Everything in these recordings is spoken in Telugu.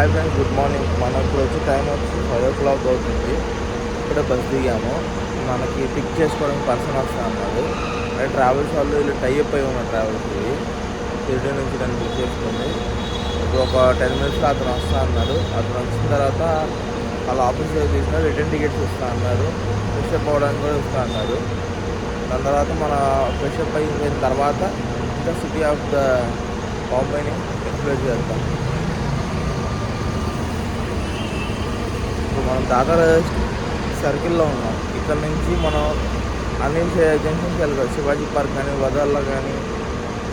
Hi friends, good morning. మనం ఇప్పుడు వచ్చే టైం వచ్చి 5 o'clock అవుతుంది. ఇప్పుడే బస్ దిగాము. మనకి పిక్ చేసుకోవడానికి పర్సన్ వస్తా అన్నాడు. అంటే ట్రావెల్స్ వాళ్ళు వీళ్ళు టైఅప్ అయి ఉన్న ట్రావెల్స్కి షిరిడి నుంచి నన్ను బుక్ చేసుకుంది. ఇప్పుడు ఒక 10 minutesలో అతను వస్తా అన్నాడు. అతను వచ్చిన తర్వాత వాళ్ళ ఆఫీస్లో తీసిన రిటర్న్ టికెట్స్ ఇస్తా అన్నారు. ఫ్రెష్ అప్ అవ్వడానికి కూడా ఇస్తా అన్నారు. దాని తర్వాత మన ఫ్రెష్ అప్ అయిన తర్వాత ఇంకా సిటీ ఆఫ్ ద బాంబేని ఎక్స్ప్లోర్ చేస్తాం. ఇప్పుడు మనం దాదర్ సర్కిల్లో ఉన్నాం. ఇక్కడ నుంచి మనం అన్ని జంక్షన్స్కి వెళ్ళవచ్చు. శివాజీ పార్క్ కానీ, వదాల్లో కానీ,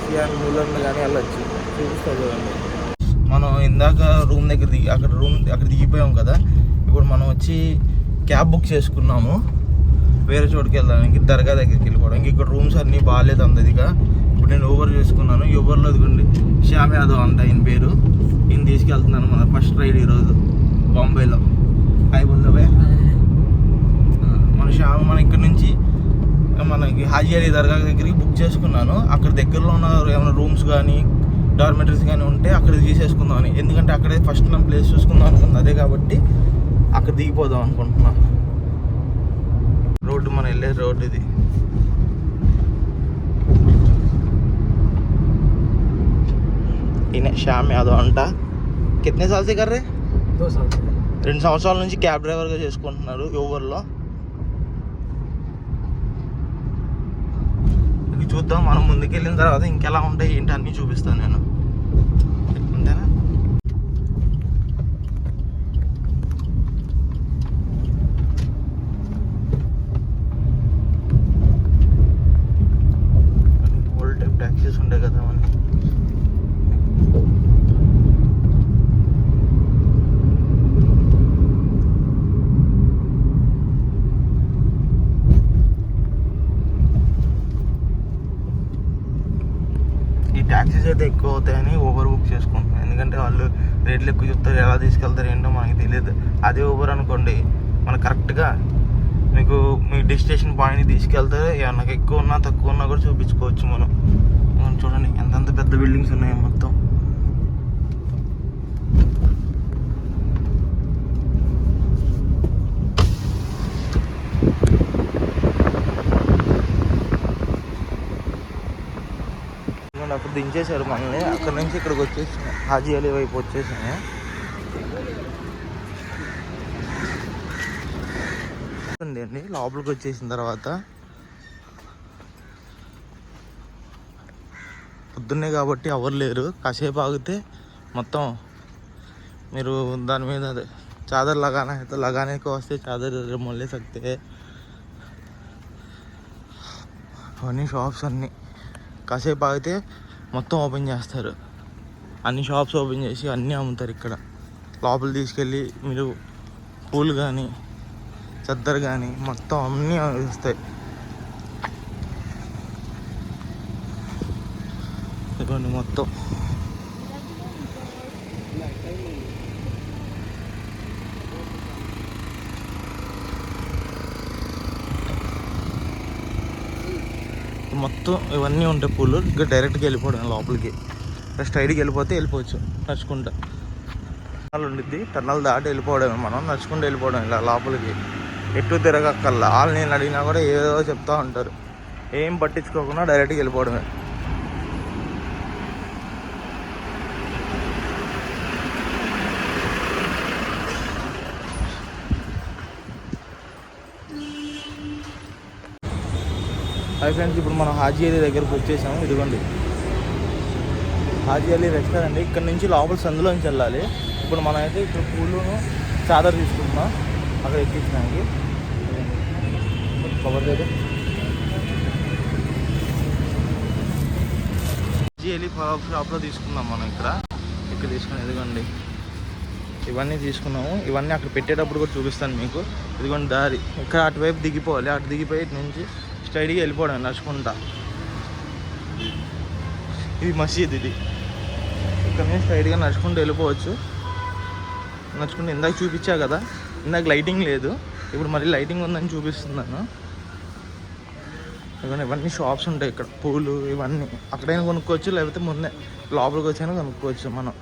సియాన్ మూలర్లు కానీ వెళ్ళచ్చు. చూపిస్తా చూడండి. మనం ఇందాక రూమ్ దగ్గర అక్కడ దిగిపోయాం కదా. ఇప్పుడు మనం వచ్చి క్యాబ్ బుక్ చేసుకున్నాము వేరే చోటుకి వెళ్ళడానికి, దర్గా దగ్గరికి వెళ్ళిపోవడానికి. ఇక్కడ రూమ్స్ అన్నీ బాగాలేదు అందదిగా. ఇప్పుడు నేను ఊబర్ చేసుకున్నాను. ఊబర్లో ఇదిగోండి శ్యామ్ యాదవ్ అంట ఈయన పేరు. ఈయన తీసుకెళ్తున్నాను మన ఫస్ట్ రైడ్ ఈరోజు బాంబేలో. హాయ్ బుల్దోబే. మన ఇక్కడ నుంచి మనకి హాజీ అలీ దర్గా దగ్గరికి బుక్ చేసుకున్నాను. అక్కడ దగ్గరలో ఉన్న ఏమైనా రూమ్స్ కానీ డార్మెటరీస్ కానీ ఉంటే అక్కడ తీసేసుకుందామని. ఎందుకంటే అక్కడే ఫస్ట్ మనం ప్లేస్ చూసుకుందాం అనుకుంది అదే కాబట్టి అక్కడ దిగిపోదాం అనుకుంటున్నాం. రోడ్డు మనం వెళ్ళే రోడ్డు ఇది. ఈయన శ్యామ్ యాదవ్ అంట. కితనే సాల్ సే కర్ రే? 2 సంవత్సరాల నుంచి క్యాబ్ డ్రైవర్గా చేసుకుంటున్నారు ఊబర్లో. ఇది చూద్దాం. మనం ముందుకెళ్ళిన తర్వాత ఇంకెలా ఉంటాయి ఏంటి అన్నీ చూపిస్తాను నేను. అంతేనా? ఓల్డ్ టైప్ ట్యాక్సీస్ ఉంటాయి కదా అవన్నీ. ట్యాక్సీస్ అయితే ఎక్కువ అవుతాయని ఊబర్ బుక్ చేసుకుంటున్నాం. ఎందుకంటే వాళ్ళు రేట్లు ఎక్కువ చెప్తారు, ఎలా తీసుకెళ్తారు ఏంటో మనకి తెలియదు. అదే ఊబర్ అనుకోండి మనకు కరెక్ట్గా మీకు మీ డెస్టినేషన్ పాయింట్కి తీసుకెళ్తారు. ఏమన్నా ఎక్కువ ఉన్నా తక్కువ ఉన్నా కూడా చూపించుకోవచ్చు మనం. చూడండి ఎంతెంత పెద్ద బిల్డింగ్స్ ఉన్నాయి మొత్తం. అప్పుడు దించేశారు మనల్ని. అక్కడ నుంచి ఇక్కడికి వచ్చేసాను, హాజీ అలీ వైపు వచ్చేసాను. అండి లోపలికి వచ్చేసిన తర్వాత పొద్దున్నే కాబట్టి ఎవరు లేరు. కాసేపు ఆగితే మొత్తం మీరు దాని మీద చాదర్ లగానేకి వస్తే చాదర్ మొల్లే సక్తే. అవన్నీ షాప్స్ అన్నీ కాసేపు ఆగితే మొత్తం ఓపెన్ చేస్తారు. అన్ని షాప్స్ ఓపెన్ చేసి అన్నీ అమ్ముతారు ఇక్కడ. లోపల తీసుకెళ్ళి మీరు పూలు కానీ చద్దరు కానీ మొత్తం అన్నీ వస్తాయి. ఇదిగోండి మొత్తం మొత్తం ఇవన్నీ ఉంటాయి పూలు. ఇంకా డైరెక్ట్గా వెళ్ళిపోవడం లోపలికి. స్ట్రైట్కి వెళ్ళిపోవచ్చు నడుచుకుంటా. టర్నల్ ఉండిద్ది, టర్నల్ దాటి వెళ్ళిపోవడమే. మనం నడుచుకుంటూ వెళ్ళిపోవడం ఇలా లోపలికి. ఎటు తిరగక్కల్లా. వాళ్ళు నేను అడిగినా కూడా ఏదో చెప్తూ ఉంటారు. ఏం పట్టించుకోకుండా డైరెక్ట్గా వెళ్ళిపోవడమే. హాయ్ ఫ్రెండ్స్, ఇప్పుడు మనం హాజీ అలీ దగ్గరకు వచ్చేసాము. ఇదిగోండి హాజీ అలీ రెస్టారెంట్. ఇక్కడ నుంచి లోపల సందులోంచి వెళ్ళాలి. ఇప్పుడు మనం అయితే ఇక్కడ పూలును చాదర్ తీసుకుంటున్నాం అక్కడ ఎక్కించడానికి. కవర్ అయితే హాజీ అలీ షాప్లో తీసుకుందాం మనం. ఇక్కడ తీసుకున్నాం. ఇదిగోండి ఇవన్నీ తీసుకున్నాము. ఇవన్నీ అక్కడ పెట్టేటప్పుడు కూడా చూపిస్తాను మీకు. ఇదిగోండి దారి. ఇక్కడ అటువైపు దిగిపోవాలి. అటు దిగిపోయి ఇటు నుంచి స్ట్రైట్గా వెళ్ళిపోవడం నడుచుకుంటా. ఇది మసీద్. ఇది ఇక్కడ నుంచి స్ట్రైట్గా నడుచుకుంటూ వెళ్ళిపోవచ్చు. నడుచుకుంటూ ఇందాక చూపించా కదా, ఇందాక లైటింగ్ లేదు, ఇప్పుడు మళ్ళీ లైటింగ్ ఉందని చూపిస్తున్నాను. ఇవన్నీ షాప్స్ ఉంటాయి ఇక్కడ. పూలు ఇవన్నీ అక్కడైనా కొనుక్కోవచ్చు, లేకపోతే ముందే లోపలికి వచ్చైనా కొనుక్కోవచ్చు మనం.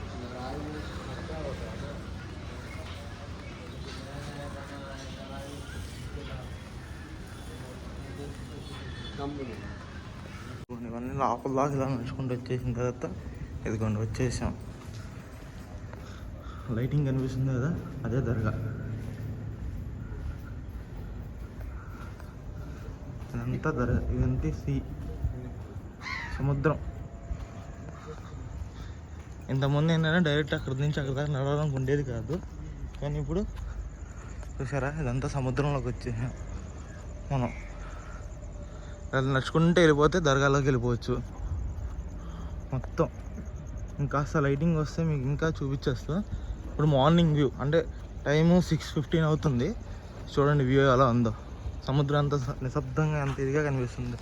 ఇవన్నీ లోపల దాకా ఇలా నడుచుకుంటూ వచ్చేసిన తర్వాత ఇదిగోండి వచ్చేసాం. లైటింగ్ కనిపిస్తుంది కదా, అదే దర్గా. ఇదంతా దర్గా, ఇదంతా సముద్రం. ఇంతకుముందు ఏంటంటే డైరెక్ట్ అక్కడి నుంచి అక్కడి దాకా నడవడానికి ఉండేది కాదు, కానీ ఇప్పుడు చూసారా ఇదంతా సముద్రంలోకి వచ్చేసాం మనం. అది నడుచుకుంటే వెళ్ళిపోతే దర్గాలోకి వెళ్ళిపోవచ్చు మొత్తం. ఇంకాస్త లైటింగ్ వస్తే మీకు ఇంకా చూపించేస్తా. ఇప్పుడు మార్నింగ్ వ్యూ అంటే టైము 6:15 అవుతుంది. చూడండి వ్యూ ఎలా ఉందో. సముద్రం అంతా నిశ్శబ్దంగా అంత ఇదిగా కనిపిస్తుంది.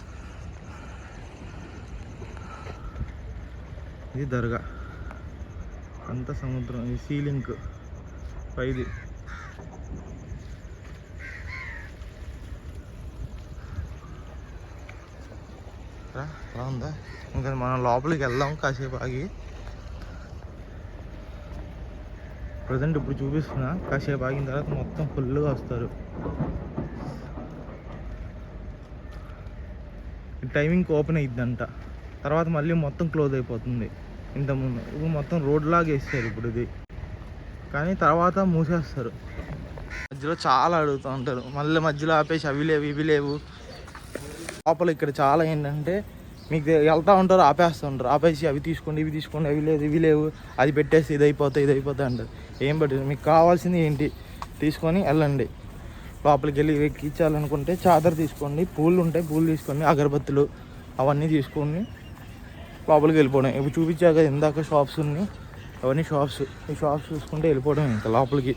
ఇది దర్గా, అంత సముద్రం. ఇది సీలింగ్ పైది. అలా ఉందా? ఇంకా మనం లోపలికి వెళ్దాం కాసేపు ఆగి. ప్రజెంట్ ఇప్పుడు చూపిస్తున్నా, కాసేపు ఆగిన తర్వాత మొత్తం ఫుల్గా వస్తారు. టైమింగ్కి ఓపెన్ అయిద్దంట, తర్వాత మళ్ళీ మొత్తం క్లోజ్ అయిపోతుంది. ఇంతకుముందు ఇప్పుడు మొత్తం రోడ్ లాగా వేస్తారు ఇప్పుడు ఇది, కానీ తర్వాత మూసేస్తారు. మధ్యలో చాలా అడుగుతూ ఉంటారు, మళ్ళీ మధ్యలో ఆపేసి అవి లేవు ఇవి లేవు. లోపల ఇక్కడ చాలా ఏంటంటే మీకు వెళ్తూ ఉంటారు, ఆపేస్తూ ఉంటారు. ఆపేసి అవి తీసుకోండి ఇవి తీసుకోండి, అవి లేదు ఇవి లేవు, అది పెట్టేసి ఇది అయిపోతాయి అంటారు. ఏం పెట్టదు, మీకు కావాల్సింది ఏంటి తీసుకొని వెళ్ళండి. లోపలికి వెళ్ళి ఎక్కించాలనుకుంటే చాదర్ తీసుకోండి, పూలు ఉంటాయి పూలు తీసుకోండి, అగరబత్తులు అవన్నీ తీసుకొని లోపలికి వెళ్ళిపోవడం. ఇప్పుడు చూపించాక ఇందాక షాప్స్ ఉన్నాయి, అవన్నీ షాప్స్. ఈ షాప్స్ చూసుకుంటే వెళ్ళిపోవడం ఇంకా లోపలికి.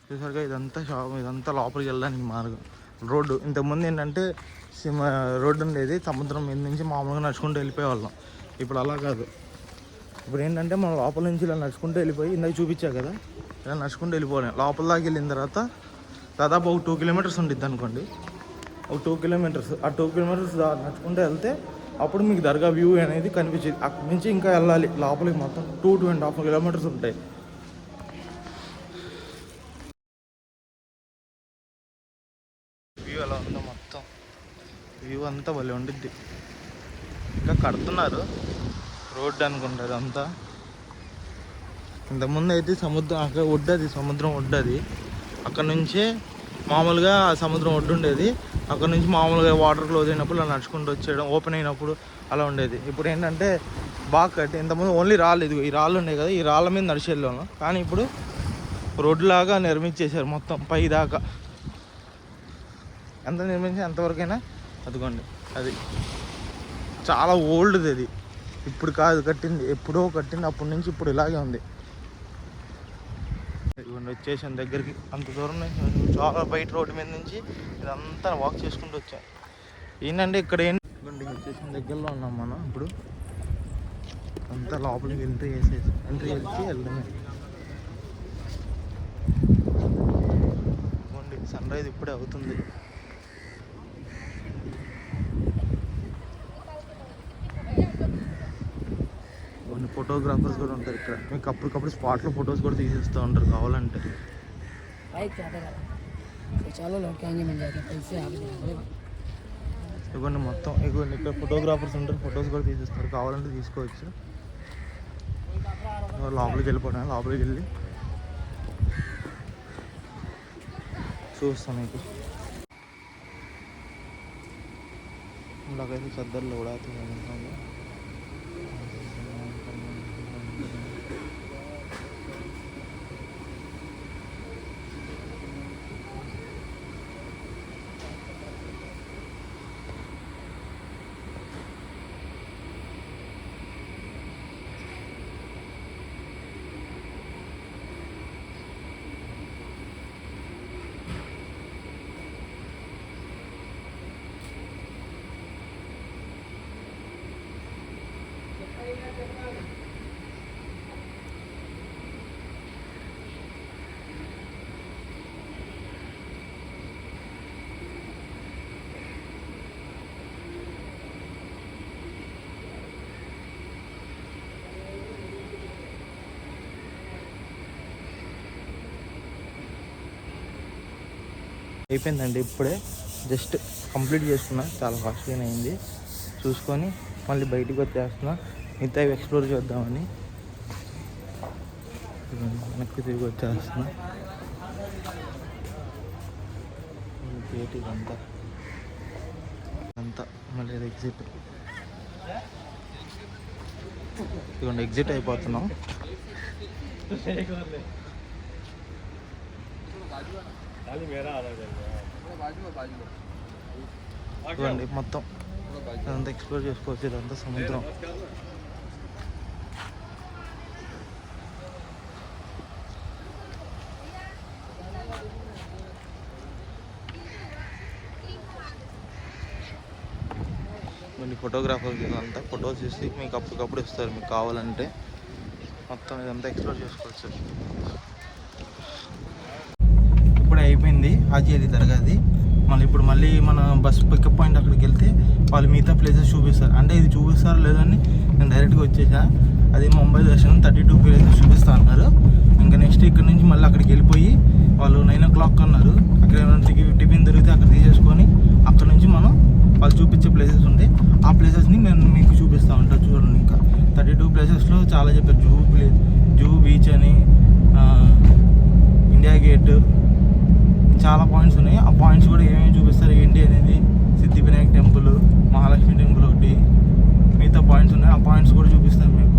చూసారుగా ఇదంతా షాప్, ఇదంతా లోపలికి వెళ్ళడానికి మార్గం. రోడ్డు ఇంతకుముందు ఏంటంటే రోడ్డు ఉండేది, సముద్రం మీద నుంచి మామూలుగా నడుచుకుంటూ వెళ్ళిపోయేవాళ్ళం. ఇప్పుడు అలా కాదు. ఇప్పుడు ఏంటంటే మనం లోపల నుంచి ఇలా నడుచుకుంటూ వెళ్ళిపోయి, ఇందాక చూపించా కదా ఇలా నడుచుకుంటూ వెళ్ళిపోవడం. లోపల దాకా వెళ్ళిన తర్వాత దాదాపు ఒక 2 కిలోమీటర్స్ ఉంటుంది అనుకోండి, ఒక 2 కిలోమీటర్స్. ఆ 2 కిలోమీటర్స్ నడుచుకుంటూ వెళ్తే అప్పుడు మీకు దర్గా వ్యూ అనేది కనిపించేది. అక్కడి నుంచి ఇంకా వెళ్ళాలి లోపలికి, మొత్తం 2.5 కిలోమీటర్స్ ఉంటాయి. వ్యూ ఎలా ఉందో మొత్తం, వ్యూ అంతా భలే ఉండిద్ది. ఇంకా కడుతున్నారు రోడ్డు అనుకుంటారు అంతా. ఇంతకుముందు అయితే సముద్రం అక్కడ ఒడ్డది, సముద్రం ఒడ్డది. అక్కడ నుంచే మామూలుగా సముద్రం ఒడ్డు ఉండేది. అక్కడ నుంచి మామూలుగా వాటర్ క్లోజ్ అయినప్పుడు అలా నడుచుకుంటూ వచ్చేయడం, ఓపెన్ అయినప్పుడు అలా ఉండేది. ఇప్పుడు ఏంటంటే బాగా కట్టి, ఇంతకుముందు ఓన్లీ రాళ్ళు, ఇది ఈ రాళ్ళు ఉన్నాయి కదా, ఈ రాళ్ళ మీద నడిచి వెళ్ళాము. కానీ ఇప్పుడు రోడ్డులాగా నిర్మించేశారు మొత్తం పై దాకా. ఎంత నిర్మించి ఎంతవరకైనా అదిగోండి, అది చాలా ఓల్డ్ది. అది ఇప్పుడు కాదు కట్టింది, ఎప్పుడో కట్టింది. అప్పటి నుంచి ఇప్పుడు ఇలాగే ఉంది. ఇదిగోండి వచ్చేసాను దగ్గరికి. అంత దూరం చాలా బయట రోడ్డు మీద నుంచి ఇదంతా వాక్ చేసుకుంటూ వచ్చాను. ఏంటంటే ఇక్కడ ఏంటంటే వచ్చేసిన దగ్గరలో ఉన్నాం మనం. ఇప్పుడు అంతా లోపలికి ఎంట్రీ చేసి వెళ్దామే. సన్ రైజ్ ఇప్పుడే అవుతుంది. కొన్ని ఫోటోగ్రాఫర్స్ కూడా ఉంటారు ఇక్కడ, మీకు అప్పటికప్పుడు స్పాట్లో ఫొటోస్ కూడా తీసేస్తూ ఉంటారు కావాలంటే. ఇవ్వండి మొత్తం, ఇవ్వండి ఇక్కడ ఫోటోగ్రాఫర్స్ ఉంటారు, ఫొటోస్ కూడా తీసేస్తారు, కావాలంటే తీసుకోవచ్చు. లోపలికి వెళ్ళిపోవడం, లోపలికి వెళ్ళి చూస్తాను మీకు. ఇలాగైతే చద్దర్లు కూడా అవుతుంది. అయిపోయిందండి ఇప్పుడే. జస్ట్ కంప్లీట్ చేసుకున్నా, చాలా కాస్ట్లీ అయింది. చూసుకొని మళ్ళీ బయటికి వచ్చేస్తున్నా, మిగతా ఎక్స్ప్లోర్ చేద్దామని వెనక్కి తిరిగి వచ్చేస్తున్నా. గేట్ ఇదంతా మళ్ళీ ఎగ్జిట్. ఇదిగోండి ఎగ్జిట్ అయిపోతున్నాం. ఇదిగోండి మొత్తం ఇదంతా ఎక్స్ప్లోర్ చేసుకోవచ్చు. ఇదంతా సముద్రం. మళ్ళీ ఫోటోగ్రాఫర్కి ఇదంతా ఫొటోస్ తీసి మీకు అప్పటికప్పుడు ఇస్తారు మీకు కావాలంటే. మొత్తం ఇదంతా ఎక్స్ప్లోర్ చేసుకోవచ్చు. ఇప్పుడే అయిపోయింది హాజీ అలీ దర్గాది. మళ్ళీ మన బస్ పికప్ పాయింట్ అక్కడికి వెళ్తే వాళ్ళు మిగతా ప్లేసెస్ చూపిస్తారు. అంటే ఇది చూపిస్తారు లేదని నేను డైరెక్ట్గా వచ్చేసా. అది ముంబై దర్శనం 32 ప్లేసెస్ చూపిస్తా అన్నారు. ఇంకా నెక్స్ట్ ఇక్కడ నుంచి మళ్ళీ అక్కడికి వెళ్ళిపోయి వాళ్ళు 9 o'clock అన్నారు. అక్కడ ఏమైనా టిఫిన్ దొరికితే అక్కడ తీసేసుకొని అక్కడ నుంచి మనం వాళ్ళు చూపించే ప్లేసెస్ ఉంటాయి. ఆ ప్లేసెస్ని నేను మీకు చూపిస్తూ ఉంటాను. చూడండి, ఇంకా 32 ప్లేసెస్లో చాలా చెప్పారు. జూ బీచ్ అని, ఇండియా గేట్, చాలా పాయింట్స్ ఉన్నాయి. ఆ పాయింట్స్ కూడా ఏమేమి చూపిస్తారు ఏంటి అనేది, సిద్ధివినాయక్ టెంపుల్, మహాలక్ష్మి టెంపుల్ ఒకటి, మిగతా పాయింట్స్ ఉన్నాయి. ఆ పాయింట్స్ కూడా చూపిస్తాను మీకు.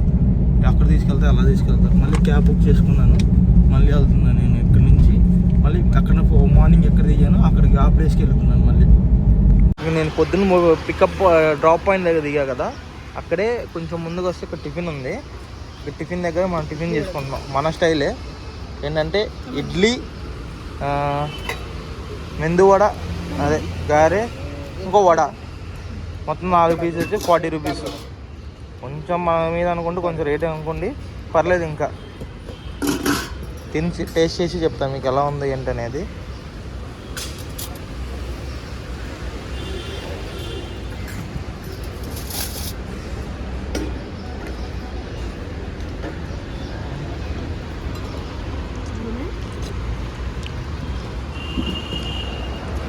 అక్కడ తీసుకెళ్తే అలా తీసుకెళ్తారు. మళ్ళీ క్యాబ్ బుక్ చేసుకున్నాను, మళ్ళీ వెళ్తున్నాను నేను ఇక్కడి నుంచి. మళ్ళీ అక్కడ మార్నింగ్ ఎక్కడ దిగాను అక్కడికి ఆ ప్లేస్కి వెళ్తున్నాను. మళ్ళీ నేను పొద్దున్న పికప్ డ్రాప్ పాయింట్ దగ్గర దిగా కదా, అక్కడే కొంచెం ముందుకు వస్తే ఇక్కడ టిఫిన్ ఉంది. ఇక్కడ టిఫిన్ దగ్గర మనం టిఫిన్ చేసుకుంటున్నాం మన స్టైలే. ఏంటంటే ఇడ్లీ, మెందువడ, అదే గారె, ఇంకో వడ, మొత్తం 4 పీసెస్ వచ్చి 40 రూపీస్. కొంచెం మన మీద అనుకుంటే కొంచెం రేట్ అనుకోండి, పర్లేదు. ఇంకా తిని టేస్ట్ చేసి చెప్తాను మీకు ఎలా ఉంది ఏంటి అనేది.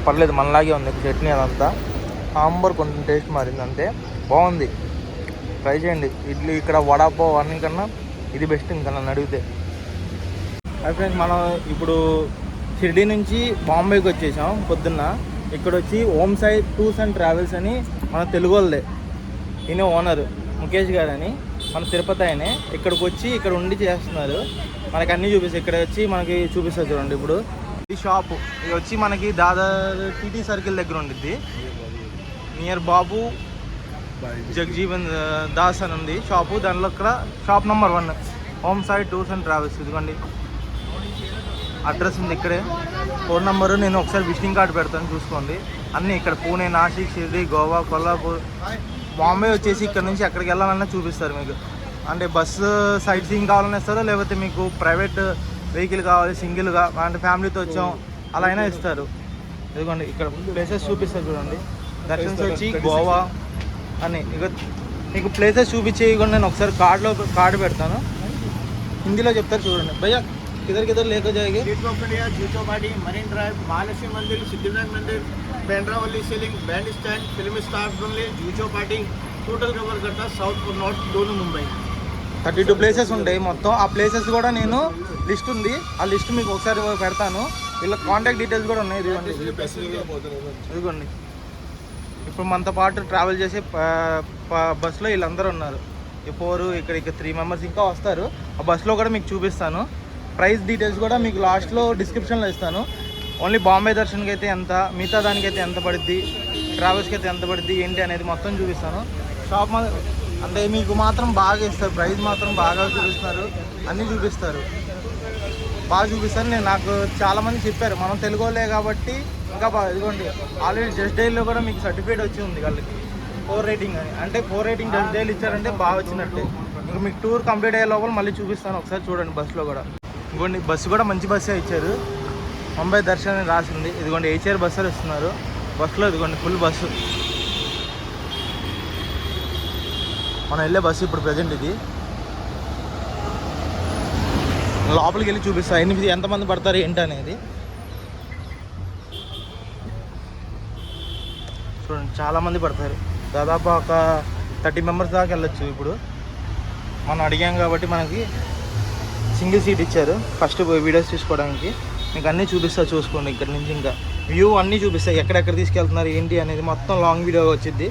పర్లేదు, మనలాగే ఉంది చట్నీ అదంతా. సాంబార్ కొంచెం టేస్ట్ మారింది అంతే, బాగుంది. ట్రై చేయండి. ఇడ్లీ ఇక్కడ వడాపావ్ అన్ని కన్నా ఇది బెస్ట్ ఇంకా నన్ను అడిగితే. అది ఫ్రెండ్స్, మనం ఇప్పుడు షిర్డీ నుంచి బాంబేకి వచ్చేసాం పొద్దున్న. ఇక్కడ వచ్చి ఓం సాయి టూర్స్ అండ్ ట్రావెల్స్ అని మన తెలుగు వాళ్ళదే, ఈయన ఓనర్ ముఖేష్ గారు అని, మన తిరుపతి ఆయనే. ఇక్కడికి వచ్చి ఇక్కడ ఉండి చేస్తున్నారు. మనకి అన్నీ చూపిస్తారు. ఇక్కడ వచ్చి మనకి చూపిస్తారు చూడండి. ఇప్పుడు ఈ షాపు ఇది వచ్చి మనకి దాదాపు టీటీ సర్కిల్ దగ్గర ఉండిద్ది. నియర్ బాబు జగజీవన్ దాస్ అని ఉంది షాపు. దానిలో ఇక్కడ shop number 1 Om Sai tours and travels. ఇదిగోండి అడ్రస్ ఉంది ఇక్కడే, ఫోన్ నెంబరు నేను ఒకసారి విజిటింగ్ కార్డు పెడతాను చూసుకోండి. అన్నీ ఇక్కడ పూణే, నాసిక్, షిర్డీ, గోవా, కొల్లాపూర్, బాంబే వచ్చేసి ఇక్కడ నుంచి ఎక్కడికి వెళ్ళాలన్నా చూపిస్తారు మీకు. అంటే బస్సు సైట్ సీయింగ్ కావాలని ఇస్తారు, లేకపోతే మీకు ప్రైవేట్ వెహికల్ కావాలి సింగిల్గా, అంటే ఫ్యామిలీతో వచ్చాం అలా అయినా ఇస్తారు. ఇదిగోండి ఇక్కడ ప్లేసెస్ చూపిస్తారు చూడండి. దర్శన్స్ వచ్చి గోవా అని ఇక మీకు ప్లేసెస్ చూపించి కూడా నేను ఒకసారి కార్డు పెడతాను, హిందీలో చెప్తారు చూడండి. భయ్యా किधर किधर लेकर जाएंगे? गेट ऑफ इंडिया, जूचोपाटी, मरीन ड्राइव, महालक्ष्मी मंदिर, सिद्धिविनायक मंदिर, पेंड्रावली सीलिंग, बैंड स्टैंड, फिल्म स्टार बंगले, जूचोपाटी, टोटल कवर करता साउथ और नॉर्थ दोनों मुंबई. 32 ప్లేసెస్ ఉంటాయి మొత్తం. ఆ ప్లేసెస్ కూడా నేను లిస్ట్ ఉంది, ఆ లిస్ట్ మీకు ఒకసారి పెడతాను. వీళ్ళ కాంటాక్ట్ డీటెయిల్స్ కూడా ఉన్నాయి. ఇదిగోండి ఇప్పుడు మనతో పాటు ట్రావెల్ చేసే బస్సులో వీళ్ళందరూ ఉన్నారు. ఈ 4 ఇక్కడ 3 మెంబర్స్ ఇంకా వస్తారు. ఆ బస్సులో కూడా మీకు చూపిస్తాను. ప్రైస్ డీటెయిల్స్ కూడా మీకు లాస్ట్లో డిస్క్రిప్షన్లో ఇస్తాను. ఓన్లీ బాంబే దర్శన్కి అయితే ఎంత, మిగతా దానికైతే ఎంత పడుద్ది, ట్రావెల్స్కి అయితే ఎంత పడుద్ది ఏంటి అనేది మొత్తం చూపిస్తాను. షాప్ అంటే మీకు మాత్రం బాగా ఇస్తారు, ప్రైస్ మాత్రం బాగా చూపిస్తారు, అన్నీ చూపిస్తారు, బాగా చూపిస్తారు. నాకు చాలామంది చెప్పారు మనం తెలుగు వాళ్ళే కాబట్టి ఇంకా బాగా. ఇదిగోండి ఆల్రెడీ జస్ట్ డైల్లో కూడా మీకు సర్టిఫికేట్ వచ్చి ఉంది వాళ్ళకి 4 రేటింగ్ అని. అంటే 4 రేటింగ్ జస్ట్ డైల్ ఇచ్చారంటే బాగా వచ్చినట్టే. ఇంకా మీకు టూర్ కంప్లీట్ అయ్యే లోపల మళ్ళీ చూపిస్తాను, ఒకసారి చూడండి. బస్సులో కూడా ఇదిగోండి బస్సు కూడా మంచి బస్సే ఇచ్చారు, ముంబై దర్శన్ అని రాసింది. ఇదిగోండి హెచ్ఆర్ బస్సులు ఇస్తున్నారు బస్సులో. ఇదిగోండి ఫుల్ బస్సు, మనం వెళ్ళే బస్సు ఇప్పుడు ప్రజెంట్ ఇది. లోపలికి వెళ్ళి చూపిస్తా ఎంతమంది పడతారు ఏంటి అనేది. చూడండి చాలామంది పడతారు, దాదాపు ఒక 30 మెంబర్స్ దాకా వెళ్ళొచ్చు. ఇప్పుడు మనం అడిగాం కాబట్టి మనకి సింగిల్ సీట్ ఇచ్చారు ఫస్ట్ వీడియోస్ తీసుకోవడానికి. మీకు అన్నీ చూపిస్తా, చూసుకోండి. ఇక్కడ నుంచి ఇంకా వ్యూ అన్నీ చూపిస్తాయి, ఎక్కడెక్కడ తీసుకెళ్తున్నారు ఏంటి అనేది మొత్తం లాంగ్ వీడియో వచ్చింది.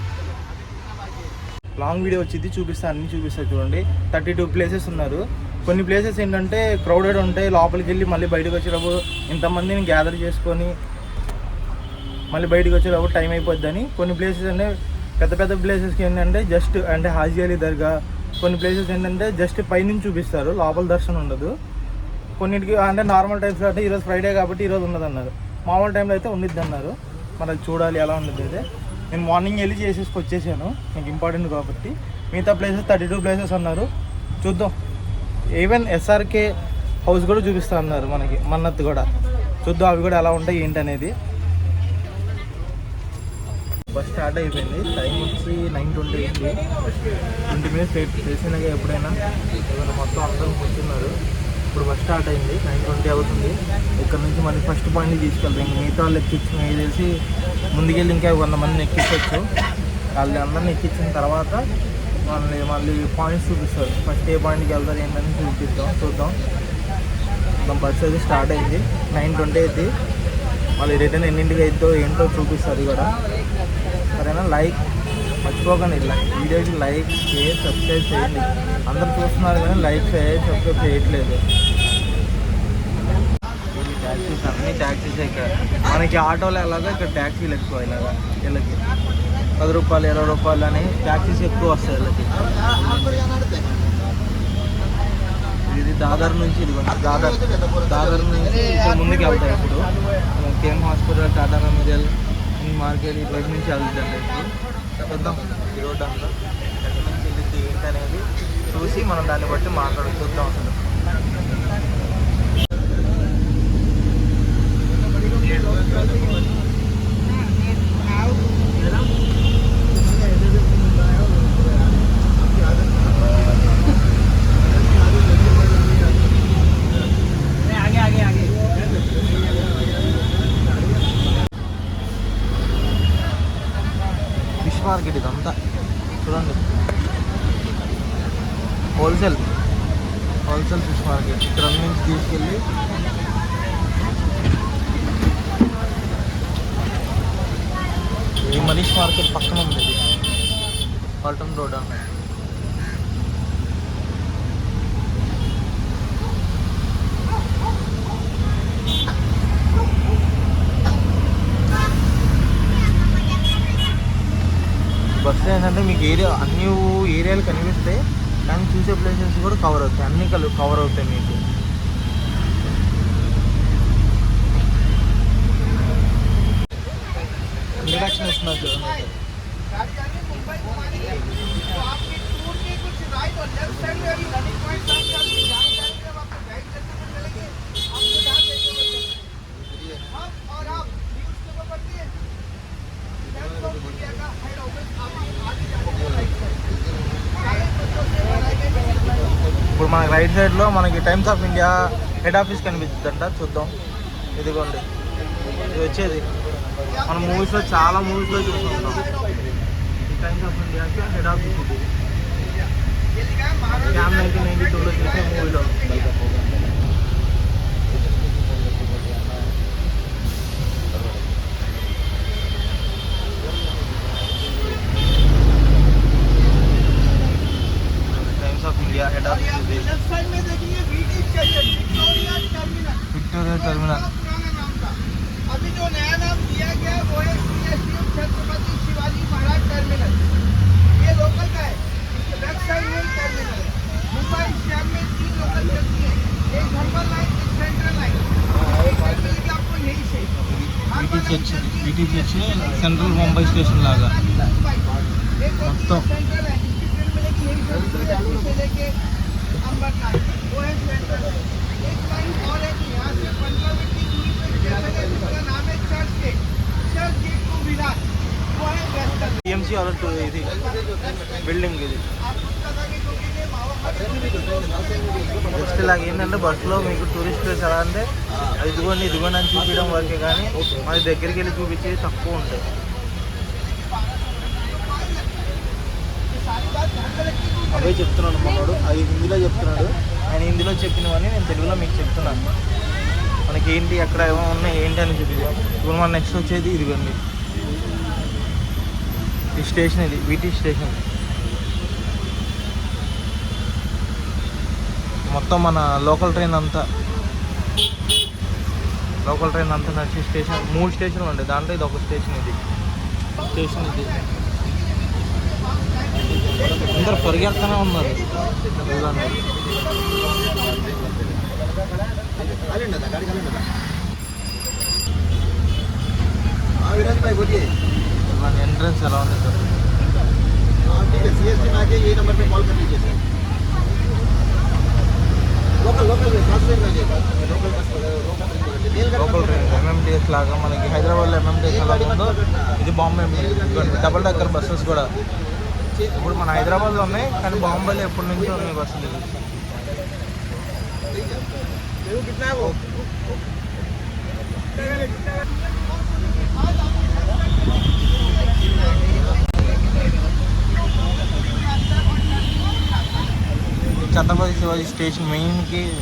చూపిస్తా, అన్నీ చూపిస్తా. చూడండి 32 ప్లేసెస్ ఉన్నారు. కొన్ని ప్లేసెస్ ఏంటంటే క్రౌడెడ్ ఉంటాయి, లోపలికి వెళ్ళి మళ్ళీ బయటకు వచ్చేటప్పుడు ఇంతమందిని గ్యాదర్ చేసుకొని మళ్ళీ బయటకు వచ్చేటప్పుడు టైం అయిపోద్దని. కొన్ని ప్లేసెస్ అంటే పెద్ద పెద్ద ప్లేసెస్కి ఏంటంటే జస్ట్ అంటే హాజీ అలీ దర్గా, కొన్ని ప్లేసెస్ ఏంటంటే జస్ట్ పైనుంచి చూపిస్తారు, లోపల దర్శనం ఉండదు. కొన్నిటికి అంటే నార్మల్ టైమ్స్లో అంటే ఈరోజు ఫ్రైడే కాబట్టి ఈరోజు ఉండదన్నారు, మామూలు టైంలో అయితే ఉండిద్ది అన్నారు. మరి అది చూడాలి ఎలా ఉండదు. అయితే నేను మార్నింగ్ వెళ్ళి చేసేసుకు వచ్చేసాను, నాకు ఇంపార్టెంట్ కాబట్టి. మిగతా ప్లేసెస్ 32 ప్లేసెస్ అన్నారు, చూద్దాం. ఈవెన్ ఎస్ఆర్కే హౌస్ కూడా చూపిస్తా అన్నారు మనకి, మన్నత్ కూడా. చూద్దాం అవి కూడా ఎలా ఉంటాయి ఏంటి అనేది. బస్ స్టార్ట్ అయిపోయింది, టైం వచ్చి 9:20 అయింది. 20 మినిట్స్ లేట్ చేసినాక ఎప్పుడైనా ఏదైనా మొత్తం అందరూ కూర్చున్నారు. ఇప్పుడు బస్ స్టార్ట్ అయింది, 9:20 అవుతుంది. ఇక్కడ నుంచి మళ్ళీ ఫస్ట్ పాయింట్కి తీసుకెళ్తాం. ఇంక మిగతా వాళ్ళు ఎక్కించిన తెలిసి ముందుకెళ్ళి ఇంకా 100 మందిని ఎక్కించవచ్చు. వాళ్ళు అందరిని ఎక్కించిన తర్వాత మళ్ళీ పాయింట్స్ చూపిస్తారు. ఫస్ట్ ఏ పాయింట్కి వెళ్తారు ఏంటని చూద్దాం. బస్ అయితే స్టార్ట్ అయింది, 9:20 అయింది. మళ్ళీ రిటర్న్ ఎన్నింటికి అయిద్దో ఏంటో చూపిస్తారు కూడా. సరేనా, లైక్ మర్చిపోకండి, వీడియోకి లైక్, షేర్, సబ్స్క్రైబ్ చేయండి. అందరూ చూస్తున్నారు కానీ లైక్, షేర్, సబ్స్క్రైబ్ చేయట్లేదు. ట్యాక్సీస్ అన్నీ ట్యాక్సీస్ ఇక్కడ మనకి ఆటోలు ఎలాగో ఇక్కడ ట్యాక్సీలు ఎక్కువ. ఇలాగా వీళ్ళకి 10 రూపాయలు 20 రూపాయలు అని ట్యాక్సీస్ ఎక్కువ వస్తాయి వీళ్ళకి. ఇది దాదర్ నుంచి, ఇది దాదర్ నుంచి ఇక్కడ ముందుకు వెళ్తాయి. ఇప్పుడు KM hospital, Tata memorial, market ఇటువైపు నుంచి వెళ్తుందండి. ఇప్పుడు చూద్దాం ఈ రోడ్డు అంతా ఎక్కడి నుంచి వెళ్ళింది ఏంటి అనేది చూసి మనం దాన్ని బట్టి చూద్దాం అసలు. మార్కెట్ ఇదంతా చూడండి, హోల్సేల్ ఫిష్ మార్కెట్. ఇక్కడ నుంచి తీసుకెళ్ళి ఈ మనీష్ మార్కెట్ పక్కన ఉంది, పల్టన్ రోడ్ అన్నది. బస్సు ఏంటంటే మీకు అన్ని ఏరియాలు కనిపిస్తాయి, కానీ చూసే ప్లేసెస్ కూడా కవర్ అవుతాయి, అన్నీ కవర్ అవుతాయి మీకు. ఇంట్రడక్షన్ ఇస్తున్నారు చూడండి. ఇప్పుడు మనకి రైట్ సైడ్లో మనకి Times of India head office కనిపిస్తుందంట, చూద్దాం. ఇదిగోండి, ఇది వచ్చేది మన మూవీస్లో, చాలా మూవీస్లో చూస్తుంటాం. టైమ్స్ ఆఫ్ ఇండియాకి హెడ్ ఆఫీస్ ఇది. క్యామ్ 1992లో చూసే మూవీలో. Head office Victoria terminal. अभी जो नया नाम दिया गया वो है छत्रपति शिवाजी महाराज टर्मिनल। ये लोकल का है, इसके बैक साइड में टर्मिनल है। मुंबई शहर में 3 लोकल चलती है, एक हर्बल लाइन, एक सेंट्रल लाइन। मिलेगी आपको यहीं से बीटीसी सेंट्रल मुंबई स्टेशन लागा మొత్తం से लेके अंबरनाथ वो है सेंट्रल। एक लाइन और है यहाँ से 15 मिनट की दूरी पे स्टेशन है जिसका नाम है चर्च गेट टू विराट, वो है वेस्टर्न टीएमसी और ఇది బిల్డింగ్ ఇది। జస్ట్ ఇలాగ ఏంటంటే బస్సులో మీకు టూరిస్ట్ ప్లేస్ ఎలా అంటే ఇదిగోండి ఇదిగోండి అని చూపించడం వరకే, కానీ మన దగ్గరికి వెళ్ళి చూపించేవి తక్కువ ఉంటాయి. అవే చెప్తున్నాడు మనోడు, అది హిందీలో చెప్తున్నాడు. ఆయన హిందీలో చెప్పినవని నేను తెలుగులో మీకు చెప్తున్నాను. మనకి ఏంటి ఎక్కడ ఏమో ఉన్నాయి ఏంటి అని చెప్పి. ఇప్పుడు మన నెక్స్ట్ వచ్చేది ఇదిగోండి, ఈ స్టేషన్, ఇది వీటీ స్టేషన్. మొత్తం మన లోకల్ ట్రైన్ అంతా నడిచే స్టేషన్. 3 స్టేషన్లు ఉంటాయి, దాంట్లో ఇది ఒక స్టేషన్. ఇది అందరు పరిగెడుతూనే ఉన్నారు. ఎంట్రన్స్ ఎలా ఉంది సార్? లోకల్ ట్రైన్ ఎంఎంటీఎస్ లాగా మనకి హైదరాబాద్లో ఎంఎంటీఎస్ ఎలా ఉందో ఇది బాంబే డబుల్ డెక్కర్ బస్సెస్ కూడా ఇప్పుడు మన హైదరాబాద్లో ఉన్నాయి, కానీ బాంబేలో ఎప్పటి నుంచో ఉన్నాయి బస్సులు. ఛత్రపతి శివాజీ స్టేషన్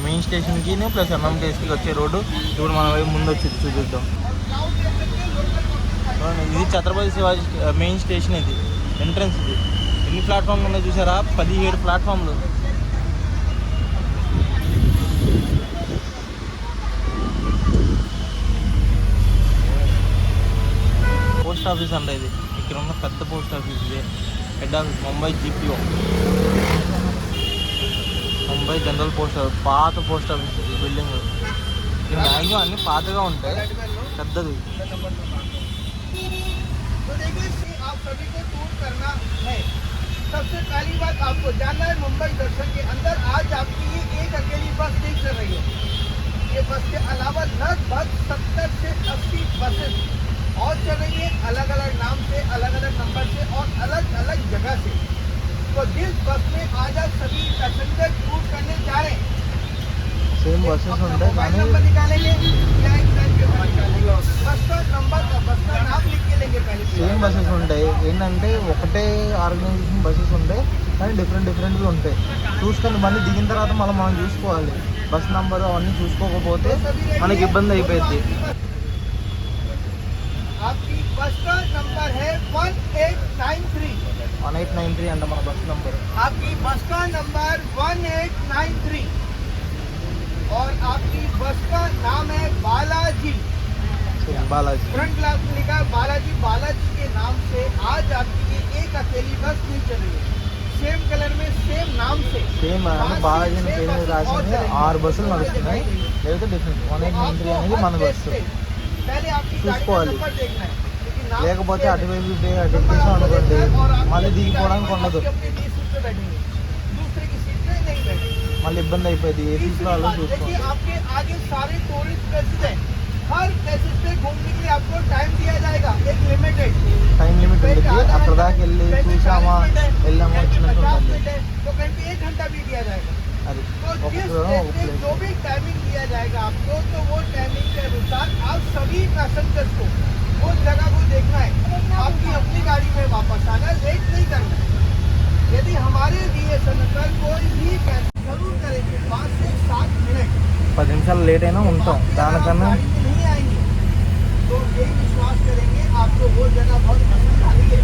మెయిన్ స్టేషన్కి ప్లస్ ఎంఎంటీఎస్కి వచ్చే రోడ్డు ఇప్పుడు మన వైపు ముందు వచ్చి చూపిద్దాం. ఇది ఛత్రపతి శివాజీ మెయిన్ స్టేషన్, ఇది ఎంట్రన్స్. ఇది ఎన్ని ప్లాట్ఫామ్లు ఉన్నాయి చూసారా? 17 ప్లాట్ఫామ్లు. పోస్ట్ ఆఫీస్ అంటే ఇది ఇక్కడ ఉన్న పెద్ద పోస్ట్ ఆఫీస్. ఇది head office Mumbai GPO, Mumbai general post office. పాత పోస్ట్ ఆఫీస్ ఇది బిల్డింగ్. ఈ మ్యాక్సిమం అన్నీ పాతగా ఉంటాయి, పెద్దది. सबसे पहली बात आपको जानना है, मुंबई दर्शन के अंदर आज आपकी ये एक अकेली बस नहीं चल रही है। ये बस के अलावा लगभग 70 से 80 बसेस और चल रही है, अलग अलग नाम से, अलग अलग नंबर से और अलग अलग जगह से। तो जिस बस में आज आप सभी पैसेंजर टूर करने जा रहे हैं, సేమ్ బస్సెస్ ఉంటాయి కానీ नंबर निकालेंगे या एक पेन पेपर निकालेंगे, बस का नंबर का बस का नाम लिख के लेंगे पहले। సేమ్ బస్సెస్ ఉంటాయి. ఏంటంటే ఒకటే ఆర్గనైజేషన్ బస్సెస్ ఉంటాయి కానీ డిఫరెంట్గా ఉంటాయి. చూసుకొని మళ్ళీ దిగిన తర్వాత మనం చూసుకోవాలి. బస్ నెంబర్ అవన్నీ చూసుకోకపోతే మనకి ఇబ్బంది అయిపోయింది. आपकी बस का नंबर है 1893 अंట మన బస్ నెంబర్. आपकी बस का नंबर 1893 और आपकी बस का नाम है बालाजी। बालाजी फ्रंट क्लास में लिखा है बालाजी। बालाजी के नाम से आज आपकी ये एक अकेली बस नहीं चल रही है, सेम कलर में सेम नाम से సేమ్ బాలాజీ అని పేరు మీద రాసింది 6 బస్సులు నడుస్తున్నాయి. లేదా డిఫరెంట్ 1893 అనేది మన బస్సు. पहले आपकी गाड़ी का చూసుకోవాలి. नंबर देखना है, लेकिन नाम లేకపోతే అటువైపు ఎక్కేసాం అనుకోండి మళ్ళీ దిగిపోవడానికి ఉండదు, अपनी सीट पे बैठेंगे, दूसरे की सीट पे नहीं बैठेंगे। మళ్ళీ ఇబ్బంది అయిపోయింది. ఏ సీట్లో వాళ్ళు देखिए చూసుకోవాలి. आपके आगे सारे टूरिस्ट प्लेसेस हैं, हर प्लेसेस पे घूमने के लिए आपको टाइम दिया जाएगा, एक लिमिटेड టైం లిమిట్ ఉంటుంది. అక్కడ దాకా వెళ్ళి చూసామా వెళ్ళామా వచ్చినట్టు 50 ఉంటుంది. मिनट है तो कहीं 1 घंटा भी दिया जाएगा। అది तो ఒక जिस దూరం ఒక प्लेस में ప్లేస్. जो भी टाइमिंग दिया जाएगा आपको, तो वो टाइमिंग के अनुसार आप सभी पैसेंजर्स को वो जगह को देखना है, आपकी अपनी गाड़ी में वापस आना, लेट नहीं करना है। यदि हमारे लिए सनकर कोई भी कैंसिल जरूर करेंगे 5 से 7 मिनट 10 నిమిషాలు లేట్ అయినా ఉంటాం. దానికన్నా गाड़ी में नहीं आएंगे तो यही विश्वास करेंगे आपको वो जगह बहुत पसंद आ रही है।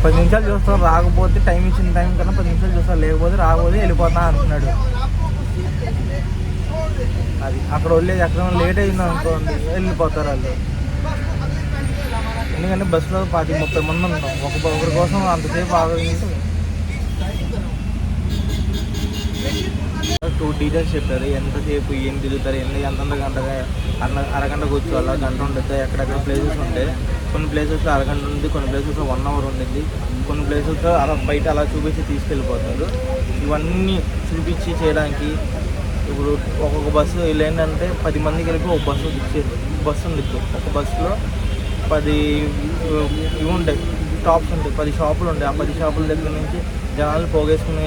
10 నిమిషాలు చూస్తాం, రాకపోతే టైం ఇచ్చిన టైం కన్నా 10 నిమిషాలు చూస్తాం, లేకపోతే రాకపోతే వెళ్ళిపోతా అంటున్నాడు. और आपको उसी प्लेस पे छोड़ देते हैं। అది అక్కడ వెళ్ళేది ఎక్కడ లేట్ అయింది అనుకోండి వెళ్ళిపోతారు వాళ్ళు. बस को अगले पैसेंजर हमारा ఎందుకంటే బస్సులో 20-30 మంది ఉంటాం. ఒకరి కోసం అంతసేపు ఆగలేదు. 2 డీటెయిల్స్ చెప్పారు, ఎంతసేపు ఏం తిరుగుతారు, ఎంత గంటగా అరగంట కూర్చోవాలా, గంట ఉంటుంది, ఎక్కడెక్కడ ప్లేసెస్ ఉంటాయి. కొన్ని ప్లేసెస్లో అరగంట ఉంది, కొన్ని ప్లేసెస్లో 1 అవర్ ఉండింది, కొన్ని ప్లేసెస్లో అలా బయట అలా చూపించి తీసుకెళ్ళిపోతారు. ఇవన్నీ చూపించి చేయడానికి ఇప్పుడు ఒక్కొక్క బస్సు వీళ్ళు ఏంటంటే 10 మందికి వెళ్ళి ఒక బస్సు బస్సు ఉండిద్ది. ఒక బస్సులో 10 ఇవి ఉంటాయి, స్టాప్స్ ఉంటాయి, 10 షాపులు ఉంటాయి. ఆ 10 షాపుల దగ్గర నుంచి జనాలు పోగేసుకునే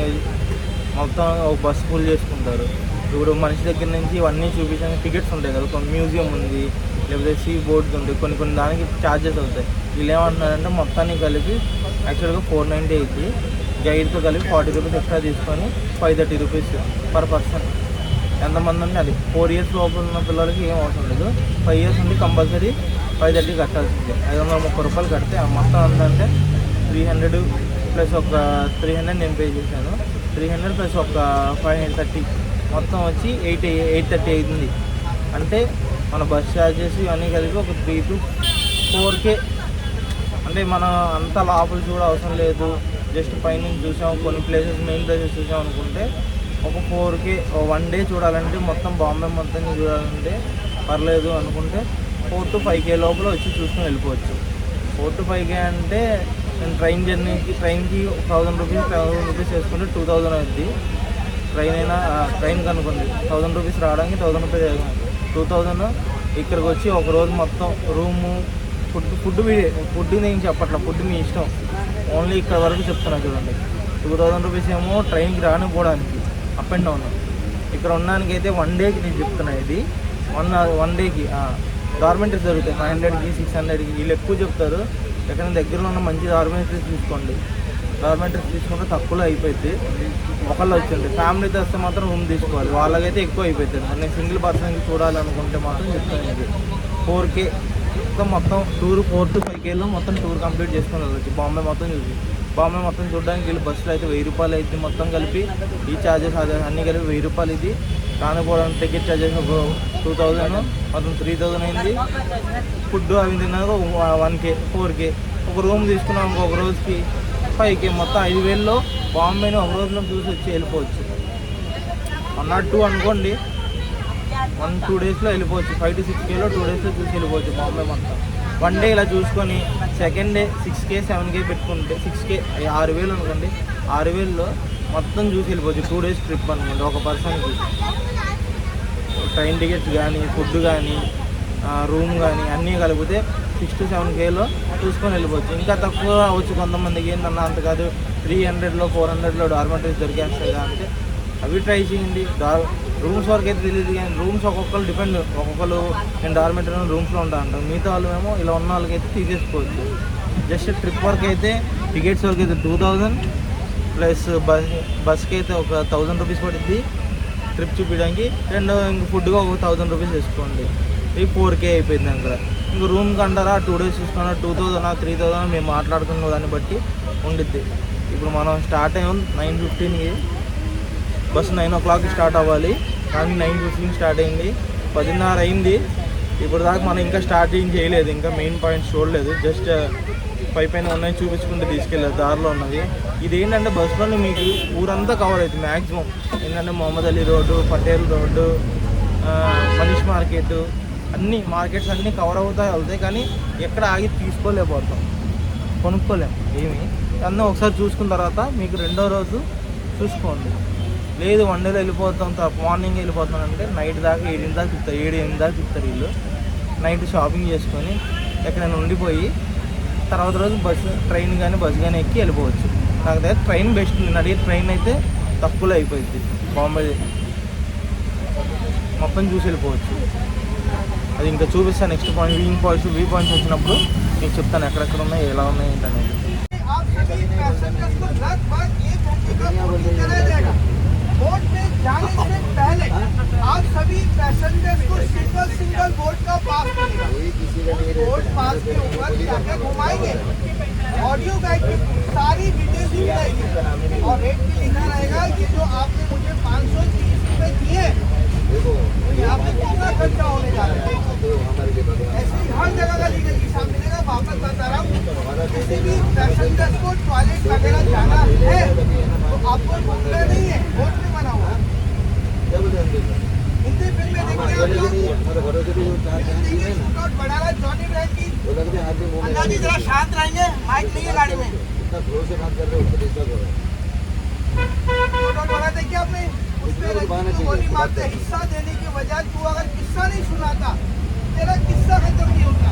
మొత్తం ఒక బస్సు ఫుల్ చేసుకుంటారు. ఇప్పుడు మనిషి దగ్గర నుంచి ఇవన్నీ చూపించడానికి టికెట్స్ ఉంటాయి కదా, కొన్ని మ్యూజియం ఉంది, లేకపోతే సీ బోర్డ్స్ ఉంటాయి, కొన్ని దానికి ఛార్జెస్ అవుతాయి. వీళ్ళు ఏమంటున్నారంటే మొత్తానికి కలిపి యాక్చువల్గా 490 అయింది, గైడ్తో కలిపి 40 రూపీస్ ఎక్స్ట్రా తీసుకొని 530 రూపీస్ పర్ పర్సన్. ఎంతమంది ఉంటే అది 4 ఇయర్స్ లోపల ఉన్న పిల్లలకి ఏం అవసరం లేదు. 5 ఇయర్స్ ఉండి కంపల్సరీ 530 కట్టాల్సిందే. 530 రూపాయలు కడితే మొత్తం అంతంటే 300 ప్లస్ ఒక 300 నేను పే చేశాను. 300 ప్లస్ ఒక 530 మొత్తం వచ్చి 830 అయింది. అంటే మన బస్ ఛార్జెస్ ఇవన్నీ కలిపి ఒక 3 to 4K. అంటే మనం అంత లోపల చూడ అవసరం లేదు, జస్ట్ పైనుంచి చూసాం, కొన్ని ప్లేసెస్ మెయిన్ ప్లేసెస్ చూసాం అనుకుంటే ఒక 4K 1 డే చూడాలంటే మొత్తం బాంబే మొత్తం చూడాలంటే పర్లేదు అనుకుంటే 4 to 5K లోపల వచ్చి చూసుకొని వెళ్ళిపోవచ్చు. 4 to 5K అంటే నేను ట్రైన్కి 1000 రూపీస్ వేసుకుంటే 2000 అవుద్ది. ట్రైన్కి అనుకోండి 1000 రూపీస్ రావడానికి 1000 రూపీస్ 2000. ఇక్కడికి వచ్చి ఒక రోజు మొత్తం రూము ఫుడ్ నేను చెప్పట్లా, ఫుడ్ మీ ఇష్టం, ఓన్లీ ఇక్కడ వరకు చెప్తున్నా చూడండి. 2000 రూపీస్ ఏమో ట్రైన్కి రానిపోవడానికి అప్ అండ్ డౌన్. ఇక్కడ ఉండడానికి అయితే 1 డేకి నేను చెప్తున్నా. ఇది వన్ డేకి డార్మెంటరీస్ దొరుకుతాయి 500కి 600కి. వీళ్ళు ఎక్కువ చెప్తారు. ఎక్కడైనా దగ్గరలో ఉన్న మంచి డార్మెంటరీస్ తీసుకోండి. డార్మెంటరీస్ తీసుకుంటే తక్కువలో అయిపోయింది. ఒకళ్ళు వచ్చింది ఫ్యామిలీతో వస్తే మాత్రం రూమ్ తీసుకోవాలి, వాళ్ళకైతే ఎక్కువ అయిపోతుంది. నేను సింగిల్ పర్సన్కి చూడాలనుకుంటే మాత్రం చెప్తాను. ఇది 4K మొత్తం టూర్ 4 to 5Kలో మొత్తం టూర్ కంప్లీట్ చేసుకొని వెళ్ళచ్చు. బాంబే మొత్తం చూడడానికి వీళ్ళు బస్సులో అయితే 1000 రూపాయలు అయితే మొత్తం కలిపి ఈ ఛార్జెస్ అన్నీ కలిపి 1000 రూపాయలు. ఇది రానిపోవడానికి టికెట్ ఛార్జెస్ ఒక 2000 మొత్తం 3000 అయింది. ఫుడ్ అవి తిన్నాక 1K 4K. ఒక రూమ్ తీసుకున్నాం ఒక రోజుకి 5K. మొత్తం 5000లో బాంబేని ఒక రోజులో చూసి వచ్చి వెళ్ళిపోవచ్చు. 1 or 2 అనుకోండి, 1-2 డేస్లో వెళ్ళిపోవచ్చు. 5 to 6Kలో 2 డేస్లో చూసి వెళ్ళిపోవచ్చు బాంబే మొత్తం. 1 డే ఇలా చూసుకొని సెకండ్ డే 6K 7K పెట్టుకుంటే 6K 6000 అనుకోండి. 6000లో మొత్తం చూసి వెళ్ళిపోవచ్చు. 2 డేస్ ట్రిప్ అనుకోండి ఒక పర్సన్కి. ట్రైన్ టికెట్స్ కానీ ఫుడ్ కానీ రూమ్ కానీ అన్నీ కలిపితే 6 to 7Kలో చూసుకొని వెళ్ళిపోవచ్చు. ఇంకా తక్కువ అవ్వచ్చు కొంతమందికి. ఏంటన్నా అంత కాదు 300లో 400లో డార్మెంటరీస్ దొరికేస్తాయి అంటే అవి ట్రై చేయండి. రూమ్స్ వరకు అయితే తెలియదు కానీ రూమ్స్ ఒక్కొక్కరు డిపెండ్. ఒక్కొక్కరు నేను డార్మెంటరీ రూమ్స్లో ఉంటా అంటాను, మిగతా వాళ్ళు ఏమో ఇలా ఉన్న వాళ్ళకైతే తీసేసుకోవచ్చు. జస్ట్ ట్రిప్ వరకు అయితే టికెట్స్ వరకు అయితే 2000 ప్లస్ బస్కి అయితే ఒక 1000 రూపీస్ పడుద్ది ట్రిప్ చూపించడానికి. ఇంక ఫుడ్గా ఒక 1000 రూపీస్ వేసుకోండి. ఇది 4K అయిపోయింది. అక్కడ ఇంక రూమ్కి అంటారా 2 డేస్ చూసుకున్నా 2000 3000 మేము మాట్లాడుకున్న దాన్ని బట్టి ఉండిద్ది. ఇప్పుడు మనం స్టార్ట్ అయ్యాం 9:15కి. బస్సు 9 o'clock స్టార్ట్ అవ్వాలి కానీ 9:15 స్టార్ట్ అయింది. 10:30 అయింది. ఇప్పుడు దాకా మనం ఇంకా స్టార్టింగ్ చేయలేదు, ఇంకా మెయిన్ పాయింట్స్ చూడలేదు. జస్ట్ పైన ఉన్నాయి చూపించుకుంటూ తీసుకెళ్ళారు దారిలో ఉన్నవి. ఇది ఏంటంటే బస్సులోనే మీకు ఊరంతా కవర్ అవుతుంది మ్యాక్సిమం. ఏంటంటే Mohammed Ali road, Patel road, Manish market, అన్ని మార్కెట్స్ అన్నీ కవర్ అవుతాయి వెళ్తాయి. కానీ ఎక్కడ ఆగి తీసుకోలేకపోతాం, కొనుక్కోలేము ఏమి. అన్నీ ఒకసారి చూసుకున్న తర్వాత మీకు రెండో రోజు చూసుకోండి. లేదు 1 డేలో వెళ్ళిపోతాం, మార్నింగ్ వెళ్ళిపోతాం అంటే నైట్ దాకా 7 దాకా చెప్తారు, 7-8 దాకా చెప్తారు వీళ్ళు. నైట్ షాపింగ్ చేసుకొని ఎక్కడైనా ఉండిపోయి తర్వాత రోజు ట్రైన్ కానీ బస్సు కానీ ఎక్కి వెళ్ళిపోవచ్చు. నాకు దగ్గర ట్రైన్ బెస్ట్. నేను అడిగే ట్రైన్ అయితే తక్కువలో అయిపోయింది. బాంబే మొత్తం చూసి వెళ్ళిపోవచ్చు. అది ఇంకా చూపిస్తాను నెక్స్ట్ పాయింట్ వ్యూ పాయింట్స్ వచ్చినప్పుడు మీకు చెప్తాను ఎక్కడెక్కడ ఉన్నాయి, ఎలా ఉన్నాయి ఏంటనేది. बोट में जाने से पहले आप सभी पैसेंजर्स को सिंगल बोट का पास मिलेगा। बोट पास के ऊपर क्या घुमाएंगे, ऑडियो गाइड की सारी डिटेल दी जाएगी और रेट भी लिखा रहेगा कि जो आपने मुझे 530 रुपये दिए तो यहाँ पे कितना खर्चा होने जा रहा है। ऐसे ही हर जगह का लीगल हिसाब मिलेगा। वापस बता रहा हूँ, किसी भी पैसेंजर्स को टॉयलेट वगैरह जाना है तो आपको घूमना नहीं है, बोट में बना हुआ। हिंदी फिल्में देखते हैं बना रहा जॉनी ब्रांड की। अंदाजी जरा शांत रहेंगे, माइक नहीं है गाड़ी में। फोटो देखिए आपने, उसमें गोली मारते हिस्सा देने के बजाय तू अगर किस्सा नहीं सुनाता तेरा किस्सा खत्म नहीं होता।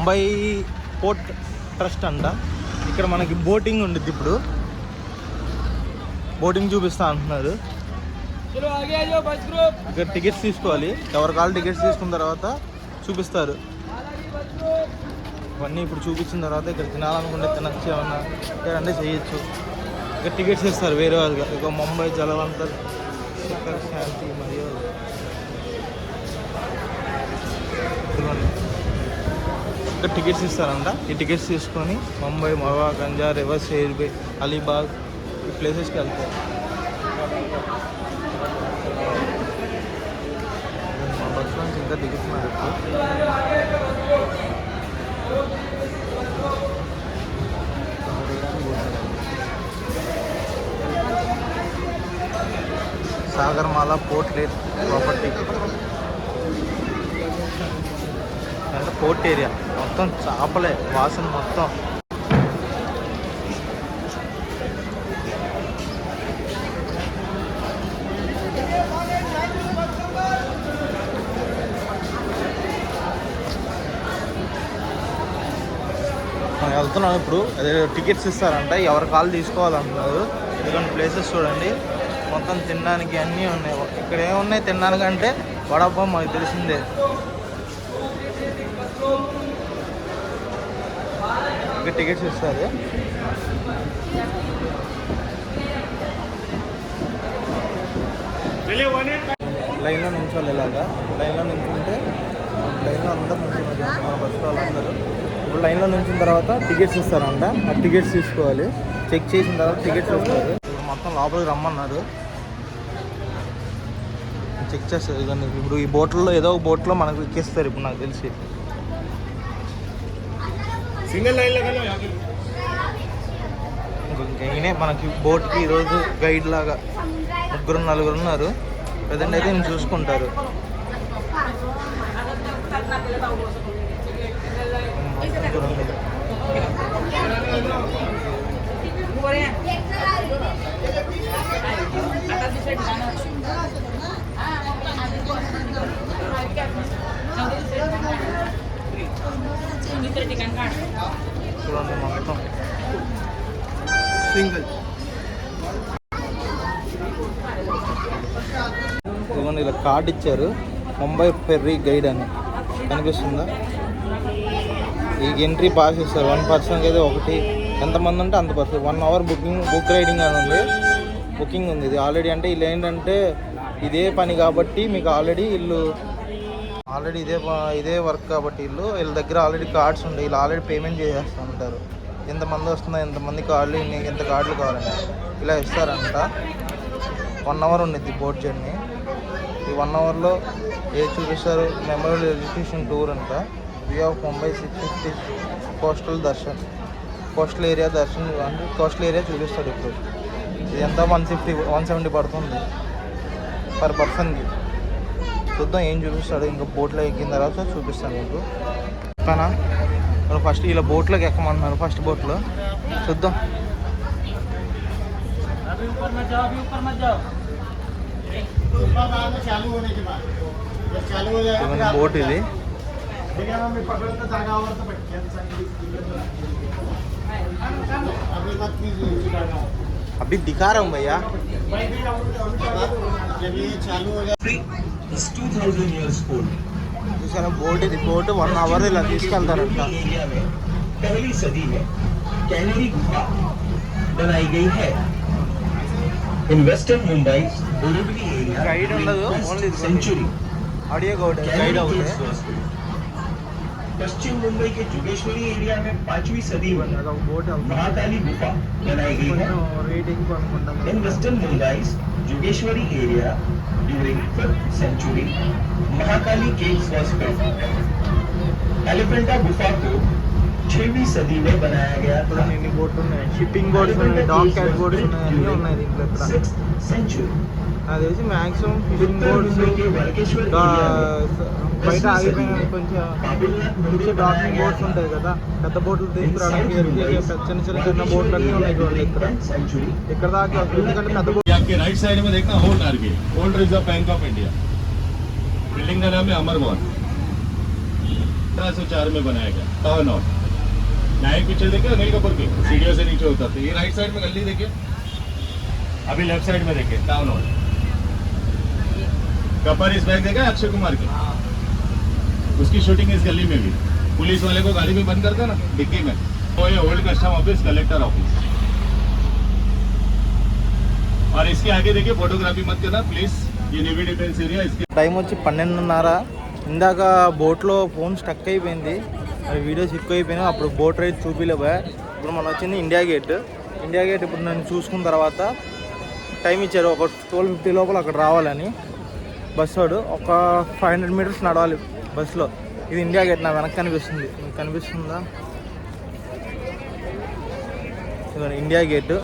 ముంబై పోర్ట్ ట్రస్ట్ అంట. ఇక్కడ మనకి బోటింగ్ ఉండిద్ది. ఇప్పుడు బోటింగ్ చూపిస్తా అంటున్నారు. ఇక్కడ టికెట్స్ తీసుకోవాలి. ఎవరి కాళ్ళు టికెట్స్ తీసుకున్న తర్వాత చూపిస్తారు. ఇవన్నీ ఇప్పుడు చూపించిన తర్వాత ఇక్కడ తినాలనుకుంటే తినచ్చు, ఏమన్నా అంటే చేయొచ్చు. ఇక్కడ టికెట్స్ ఇస్తారు వేరే వాళ్ళుగా. ఇక ముంబై జలవంతర్ శిఖర్ శాంతి మరియు ఇక్కడ టికెట్స్ ఇస్తారంట. ఈ టికెట్స్ తీసుకొని ముంబై, మవా, గంజా, రివర్స్, ఎయిర్బే, అలీబాగ్ ఈ ప్లేసెస్కి వెళ్తారు. మా బస్సులో నుంచి ఇంకా దిగుతున్నారు. సాగర్మాల పోర్ట్లేట్ ప్రాపర్టీ అంటే పోర్ట్ ఏరియా మొత్తం చేపలే వాసన మొత్తం. మనం వెళ్తున్నాం ఇప్పుడు. అదే టికెట్స్ ఇస్తారంట, ఎవరి కాళ్ళు తీసుకోవాలంటున్నారు. ఇటువంటి ప్లేసెస్ చూడండి, మొత్తం తినడానికి అన్నీ ఉన్నాయి. ఇక్కడ ఏమున్నాయి తినడానికి అంటే వడపావ్ మనకు తెలిసిందే. ఇక్కడ టికెట్స్ ఇస్తారు. లైన్లో నించోవాలి. ఇలాగా లైన్లో నించుంటే లైన్లో అందరూ నించున్నారు మన బస్సులో వాళ్ళందరూ. ఇప్పుడు లైన్లో నించిన తర్వాత టికెట్స్ ఇస్తారంట. ఆ టికెట్స్ తీసుకోవాలి. చెక్ చేసిన తర్వాత టికెట్స్ ఇస్తారు. మొత్తం లోపలికి రమ్మన్నారు. చెక్ చేస్తారు. కానీ ఇప్పుడు ఈ బోట్లో ఏదో ఒక బోట్లో మనకు ఎక్కిస్తారు ఇప్పుడు నాకు తెలిసి. సింగిల్ లైన్లో ఇంకనే మనకి బోట్కి ఈరోజు గైడ్ లాగా 3-4 ఉన్నారు. ప్రజెంట్ అయితే నేను చూసుకుంటారు. చూడండి మొత్తం సింగిల్. ఇదిగోండి ఇలా కార్డు ఇచ్చారు, ముంబై ఫెర్రీ గైడ్ అని కనిపిస్తుందా. ఈ ఎంట్రీ పాస్ ఇస్తారు. 1 పర్సన్కి అయితే ఒకటి, ఎంతమంది ఉంటే అంత పర్సన్. 1 అవర్ బుక్ రైడింగ్ అని ఉంది. బుకింగ్ ఉంది ఇది ఆల్రెడీ. అంటే వీళ్ళు ఏంటంటే ఇదే పని కాబట్టి మీకు ఆల్రెడీ ఇదే వర్క్ కాబట్టి వీళ్ళ దగ్గర ఆల్రెడీ కార్డ్స్ ఉంటాయి. వీళ్ళు ఆల్రెడీ పేమెంట్ చేసేస్తూ ఉంటారు. ఎంతమంది వస్తుందో ఎంతమంది కార్డులు, ఎంత కార్డులు కావాలని ఇలా ఇస్తారంట. 1 అవర్ ఉండిద్ది బోట్ జర్నీ. ఈ 1 అవర్లో ఏది చూపిస్తారు, మెమరబుల్ ఎడ్యుకేషన్ టూర్ అంట. View of Mumbai 650 coastal area Darshan అంటే కోస్టల్ ఏరియా చూపిస్తాడు. ఇప్పుడు ఇది ఎంత 170 పడుతుంది పర్ పర్సన్కి. చూద్దాం ఏం చూపిస్తాడు. ఇంకా బోట్లో ఎక్కిన తర్వాత చూపిస్తాను మీకు. కానీ మనం ఫస్ట్ ఇలా బోట్లోకి ఎక్కమంటున్నారు. ఫస్ట్ బోట్లో చూద్దాం. బోట్ ఇది. अभी दिखा रहा हूँ भैया. చూసారా బోట్ ఇది. బోట్ 1 అవర్ ఇలా తీసుకెళ్తారంట. पहली सदी में कैनेरी गुफा बनाई गई है in western Mumbai Borivali area. Guide ఉండదు, ఓన్లీ सेंचुरी ఆడియో గైడ్ అవుతుంది. पश्चिम मुंबई के जोगेश्वरी एरिया में 5वीं सदी में బోట్ महाकाली गुफा बनाई गई है రేటింగ్ అనుకుంటాం. in western Mumbai Jogeshwari area during 5th century Mahakali caves was built. Elephanta गुफा को 6वीं सदी में बनाया गया था. ఇన్ని బోట్లు ఉన్నాయి. షిప్పింగ్ బోట్స్ ఉన్నాయి, డాగ్ క్యాట్ బోట్స్ ఉన్నాయి, అన్నీ ఉన్నాయి దీంట్లో. ఇక్కడ 6th century నాకు తెలిసి మ్యాక్సిమం ఫిషింగ్ బోట్స్ బయట ఆగిపోయిన కొంచెం వచ్చే డాకింగ్ బోట్స్ ఉంటాయి కదా, పెద్ద బోట్లు తీసుకురావడానికి చిన్న బోట్లు అన్నీ ఉన్నాయి చూడండి. ఇక్కడ దాకా ఎందుకంటే పెద్ద బోట్. आपके राइट साइड में देखना hold RBI, old reserve bank of India. Building का नाम है अमर मॉल. 1804 में बनाया गया टाउन हॉल। नायक पिक्चर देखिए अनिल कपूर की, सीढ़ियों से नीचे उतरते, ये राइट साइड में गली देखिए, अभी लेफ्ट साइड में देखिए टाउन हॉल। कपर इस बैग देखा अक्षय कुमार की, उसकी शूटिंग इस गली में भी। पुलिस वाले को गाड़ी में बंद करता ना डिक्की में, तो ये old custom office, collector office. और इसके आगे देखिए, फोटोग्राफी मत करना प्लीज, ये नेवी डिफेंस एरिया। इसके టైం వచ్చి 12:30. ఇందాక బోట్లో ఫోన్ స్టక్ అయిపోయింది, మరి వీడియోస్ ఎక్కువ అయిపోయినాయి. అప్పుడు బోట్ రైడ్ చూపిలేబోయా. ఇప్పుడు మనం వచ్చింది ఇండియా గేట్. ఇండియా గేట్ ఇప్పుడు నేను చూసుకున్న తర్వాత టైం ఇచ్చారు, ఒక 12:50 లోపల అక్కడ రావాలని. బస్ వాడు ఒక 500 మీటర్స్ నడవాలి బస్సులో. ఇది ఇండియా గేట్ నా వెనక్కి కనిపిస్తుంది, మీకు కనిపిస్తుందా? ఇదిగోండి ఇండియా గేట్.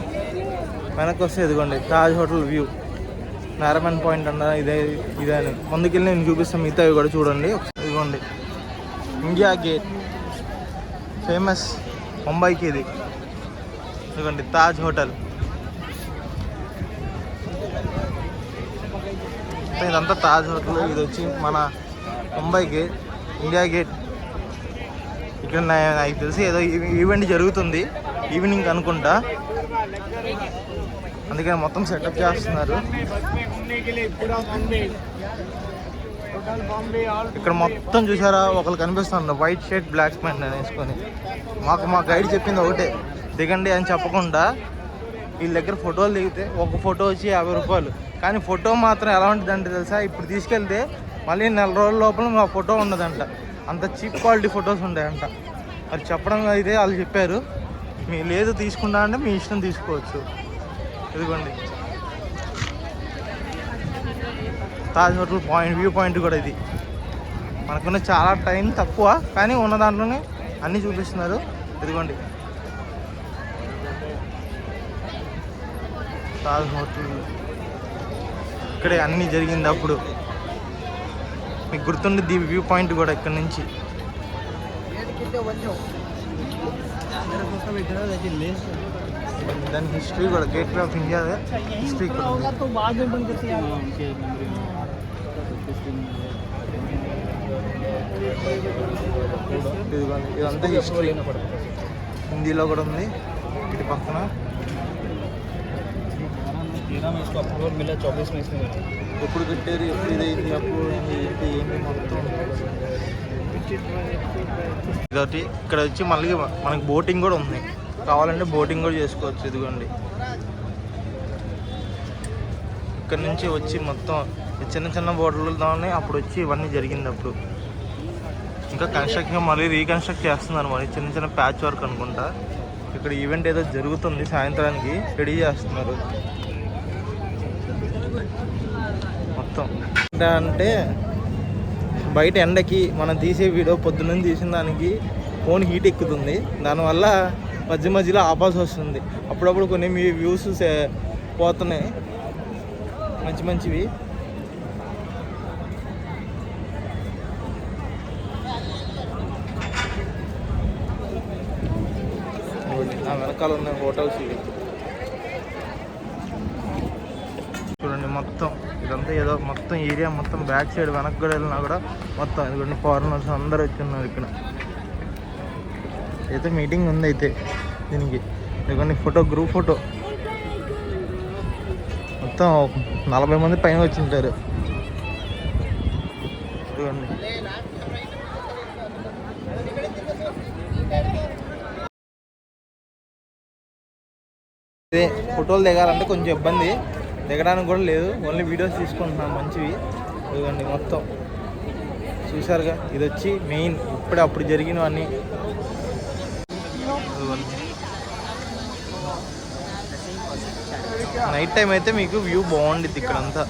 వెనక్కి వస్తే ఇదిగోండి తాజ్ హోటల్ వ్యూ, నారమన్ పాయింట్ అన్న ఇదే అని ముందుకెళ్ళి నేను చూపిస్తాను. మిగతా కూడా చూడండి. ఇదిగోండి ఇండియా గేట్, ఫేమస్ ముంబైకి ఇది. ఇదిగోండి తాజ్ హోటల్. ఇదంతా తాజ్ హోటల్. ఇది వచ్చి మన ముంబై గేట్, ఇండియా గేట్. ఇక్కడ నాకు తెలిసి ఏదో ఈవెంట్ జరుగుతుంది, ఈవినింగ్ అనుకుంటా, అందుకని మొత్తం సెటప్ చేస్తున్నారు. ఇక్కడ మొత్తం చూసారా, ఒకరు కనిపిస్తున్నారు వైట్ షర్ట్ బ్లాక్ ప్యాంట్ వేసుకొని. మా గైడ్ చెప్పింది ఒకటే, దిగండి అని చెప్పకుండా వీళ్ళ దగ్గర ఫోటోలు దిగితే ఒక ఫోటో వచ్చి 50 రూపాయలు. కానీ ఫోటో మాత్రం ఎలా ఉంటుందంటే తెలుసా, ఇప్పుడు తీసుకెళ్తే మళ్ళీ 4 రోజుల లోపల మా ఫోటో ఉండదంట, అంత చీప్ క్వాలిటీ ఫొటోస్ ఉంటాయంట. మరి చెప్పడం అయితే వాళ్ళు చెప్పారు. మీ లేదు తీసుకుంటా అంటే మీ ఇష్టం తీసుకోవచ్చు. ఇదిగోండి Taj hotel point, view point కూడా ఇది. మనకున్న చాలా టైం తక్కువ, కానీ ఉన్న దాంట్లోనే అన్నీ చూపిస్తున్నారు. ఇదిగోండి తాజ్ హోటల్, ఇక్కడే అన్నీ జరిగింది అప్పుడు. మీకు గుర్తుండి వ్యూ పాయింట్ కూడా ఇక్కడ నుంచి. దాని హిస్టరీ కూడా, గేట్వే ఆఫ్ ఇండియా హిస్టరీ కూడా. ఇదిగోండి ఇదంతా హిస్టరీ, హిందీలో కూడా ఉంది. ఇటు పక్కన ఎప్పుడు కట్టారు, ఎప్పుడు ఇదైంది, అప్పుడు ఏంటి మొత్తం. ఇదొకటి. ఇక్కడ వచ్చి మళ్ళీ మనకి బోటింగ్ కూడా ఉంది, కావాలంటే బోటింగ్ కూడా చేసుకోవచ్చు. ఇదిగోండి ఇక్కడ నుంచి వచ్చి మొత్తం చిన్న చిన్న బోట్లతోనే అప్పుడు వచ్చి ఇవన్నీ జరిగింది అప్పుడు. ఇంకా కన్స్ట్రక్షన్ మళ్ళీ రీకన్స్ట్రక్ట్ చేస్తున్నారు, మరి చిన్న చిన్న ప్యాచ్ వర్క్ అనుకుంటా. ఇక్కడ ఈవెంట్ ఏదో జరుగుతుంది, సాయంత్రానికి రెడీ చేస్తున్నారు మొత్తం. అంటే బయట ఎండకి మనం తీసే వీడియో పొద్దున్న తీసిన దానికి ఫోన్ హీట్ ఎక్కుతుంది, దానివల్ల మధ్య మధ్యలో ఆపాల్సి వస్తుంది. అప్పుడప్పుడు కొన్ని మీ వ్యూస్ పోతున్నాయి మంచి మంచివి. నా వెనకాల ఉన్న హోటల్స్ ఇవి చూడండి. మొత్తం ఇదంతా ఏదో మొత్తం ఏరియా మొత్తం బ్యాక్ సైడ్ వెనక్కి కూడా వెళ్ళినా కూడా మొత్తం ఇదిగోండి ఫారినర్స్ అందరూ వచ్చున్నారు ఇక్కడ. అయితే మీటింగ్ ఉంది అయితే దీనికి. ఇదిగోండి ఫోటో, గ్రూప్ ఫోటో మొత్తం 40 మంది పైన వచ్చింటారు. ఇదిగోండి ఇదే ఫోటోలు దిగాలంటే కొంచెం ఇబ్బంది, దిగడానికి కూడా లేదు, ఓన్లీ వీడియోస్ తీసుకుంటున్నాం మంచివి. ఇదిగోండి మొత్తం చూసారుగా, ఇది వచ్చి మెయిన్ ఇప్పుడే అప్పుడు జరిగినవన్నీ. నైట్ టైం అయితే మీకు వ్యూ బాగుండిద్ది ఇక్కడంతా.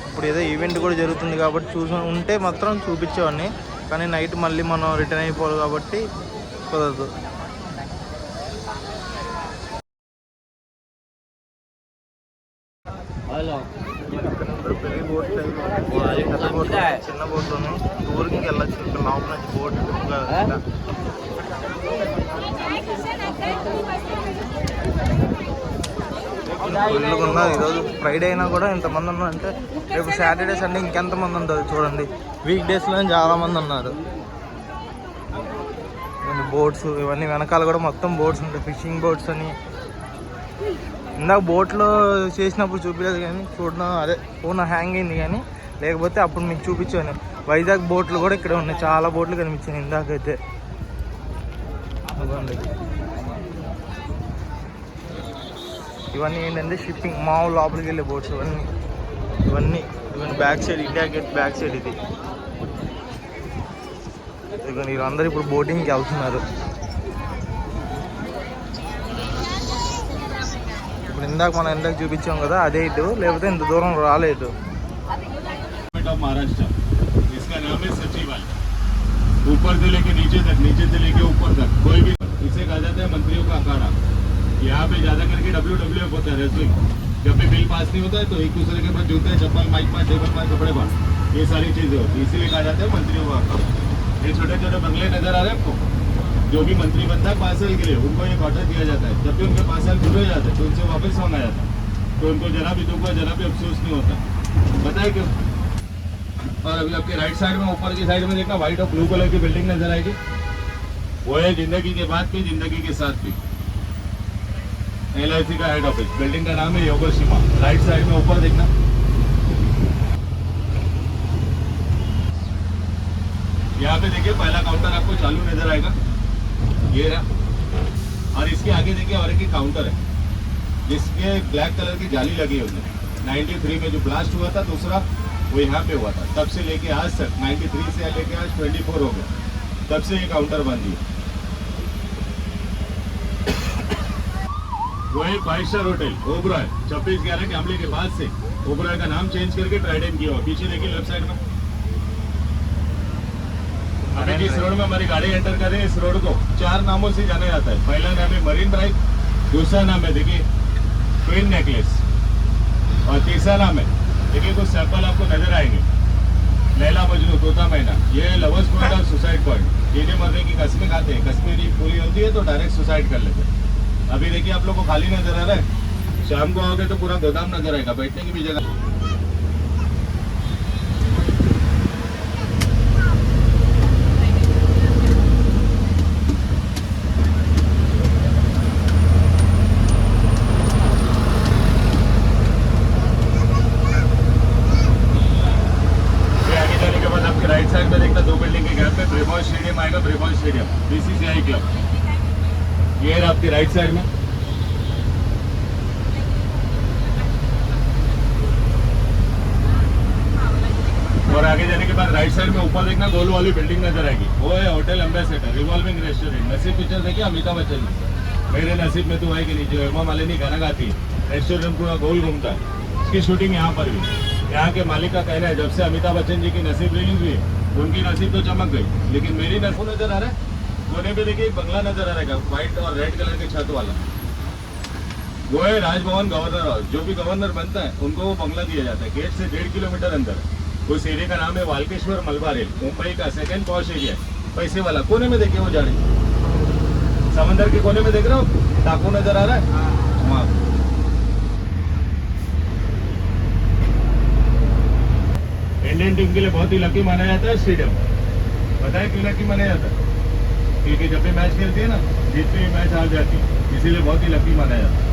ఇప్పుడు ఏదో ఈవెంట్ కూడా జరుగుతుంది కాబట్టి చూసి ఉంటే మాత్రం చూపించేవాడిని, కానీ నైట్ మళ్ళీ మనం రిటర్న్ అయిపోవాలి కాబట్టి కుదరదు. పెళ్లి బోట్ చిన్న బోట్లోనే దూరంకి వెళ్ళచ్చు, ఇక్కడ లోపల నుంచి బోట్ ఫుల్గా. ఈరోజు ఫ్రైడే అయినా కూడా ఇంతమంది ఉన్నారంటే రేపు సాటర్డే సండే ఇంకెంతమంది ఉంటారు చూడండి. వీక్ డేస్లో చాలామంది ఉన్నారు. బోట్స్ ఇవన్నీ వెనకాల కూడా మొత్తం బోట్స్ ఉంటాయి, ఫిషింగ్ బోట్స్ అని. ఇందాక బోట్లో చేసినప్పుడు చూపించలేదు కానీ చూడడం అదే ఫోన్ హ్యాంగ్ అయింది, కానీ లేకపోతే అప్పుడు మీకు చూపించాను. వైజాగ్ బోట్లు కూడా ఇక్కడ ఉన్నాయి, చాలా బోట్లు కనిపించాయి ఇందాకైతే. ఇవన్నీ ఏంటంటే షిప్పింగ్ మామూలు లోపలికి వెళ్ళే బోట్స్ ఇవన్నీ back side, India gate back side ఇది. వీళ్ళందరూ ఇప్పుడు బోటింగ్కి వెళ్తున్నారు. ఇప్పుడు మనం చూపించాం కదా అదే ఇటు, లేకపోతే ఇంత దూరం రాలేదు. महाराष्ट्र इसका नाम है सचिवालय। ऊपर से लेके नीचे तक, नीचे से लेके ऊपर तक कोई भी, इसे कहा जाता है मंत्रियों का अखाड़ा। यहाँ पे ज्यादा करके WWF होता है, रेसलिंग। जब भी बिल पास नहीं होता है तो एक दूसरे के पास जूते, चप्पल, माइक पास, टेबल पास, कपड़े पास, ये सारी चीजें होती है, इसीलिए कहा जाता है मंत्रियों का अखाड़ा। ये छोटे छोटे बंगले नजर आ रहे हैं आपको, जो भी मंत्री बनता है 5 साल के लिए उनको एक ऑर्डर दिया जाता है। जब भी उनके 5 साल पूरे हो जाते हैं तो उनसे वापस मांगा जाता है, तो उनको जरा भी दुख, जरा भी अफसोस नहीं होता। बताए क्यों? और अभी आपके राइट साइड में, ऊपर की साइड में देखना व्हाइट और ब्लू कलर की बिल्डिंग नजर आएगी, वो है जिंदगी के बाद भी, जिंदगी के साथ भी, LIC का हेड ऑफिस। बिल्डिंग का नाम है योगोशिमा। राइट साइड में ऊपर देखना, यहाँ पे देखिए पहला काउंटर आपको चालू नजर आएगा, ये रहा। और इसके आगे देखिए और एक काउंटर है जिसके ब्लैक कलर की जाली लगी हुई है। 93 में जो ब्लास्ट हुआ था दूसरा, वो यहाँ पे हुआ था। तब से लेके आज तक 93 से लेके आज 24 हो गया, तब से ये काउंटर बंद है। वो है 5 स्टार होटल ओबरॉय, 2611 कैमले के बाद से ओबरॉय का नाम चेंज करके ट्राइडेंट किया हुआ। पीछे देखिए लेफ्ट साइड में, अभी जिस रोड में हमारी गाड़ी एंटर कर रही है, इस रोड को 4 नामों से जाना जाता है। पहला नाम है मरीन ड्राइव, दूसरा नाम है देखिए ट्विन नेकलेस, और तीसरा नाम है देखिए कुछ सैंपल आपको नजर आएंगे, लैला मजनू, तोता मैना। ये लवर्स पॉइंट और सुसाइड पॉइंट, जीने मरने की कस्में खाते हैं, कश्मीरी पूरी होती है तो डायरेक्ट सुसाइड कर लेते हैं। अभी देखिए आप लोग को खाली नजर आ रहा है, शाम को आओगे तो पूरा गोदाम नजर आएगा, बैठने की भी जगह। राइट साइड में देखना 2 बिल्डिंग के गैप में ब्रेबॉय स्टेडियम आएगा, ब्रेबॉय स्टेडियम BCCI क्लब, ये है आपकी राइट साइड में। और आगे जाने के बाद राइट साइड में ऊपर देखना गोल वाली बिल्डिंग नजर आएगी, वो है होटल एम्बेसडर, रिवॉल्विंग रेस्टोरेंट। नसीब पिक्चर देखिए अमिताभ बच्चन, मेरे नसीब में तो है कि नहीं, जो हेमा मालिनी गाना गाती है, रेस्टोरेंट पूरा गोल घूमता है, इसकी शूटिंग यहाँ पर भी। यहाँ के मालिक का कहना है जब से अमिताभ बच्चन जी की नसीब रिलीज हुई उनकी नसीब तो चमक गई, लेकिन मेरी नसीब नजर आ रहा है। कोने पे देखिए बंगला नजर आ रहा है, व्हाइट और रेड कलर के छत वाला, वो है राजभवन गवर्नर हाउस। जो भी गवर्नर बनता है उनको वो बंगला दिया जाता है, गेट से 1.5 किलोमीटर अंदर। उस एरिया का नाम है वालकेश्वर मलबार हिल, मुंबई का सेकंड पॉश एरिया, पैसे वाला। कोने में देखिए वो जाने, समंदर के कोने में देख रहे हो टापू नजर आ रहा है, वहाँ इंडियन टीम के लिए बहुत ही लकी माना जाता है स्टेडियम। बताए क्यों लकी माना जाता है? क्योंकि जब भी मैच खेलती है ना, जीतती हुई मैच हार जाती है, इसीलिए बहुत ही लकी माना जाता है।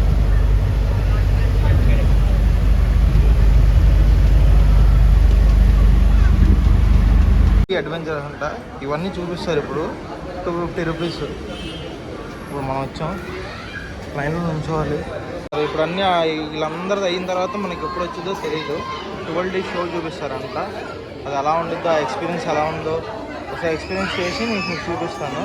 అడ్వెంచర్ అంట, ఇవన్నీ చూపిస్తారు. ఇప్పుడు 250 రూపీస్. ఇప్పుడు మనం వచ్చాం, లైన్లో నుంచోవాలి. ఇప్పుడు అన్నీ వీళ్ళందరిది అయిన తర్వాత మనకి ఎప్పుడు వచ్చిందో తెలియదు. 12 డేస్ షో చూపిస్తారంట, అది ఎలా ఉంటుందో, ఆ ఎక్స్పీరియన్స్ ఎలా ఉందో ఒకసారి ఎక్స్పీరియన్స్ చేసి మీకు చూపిస్తాను.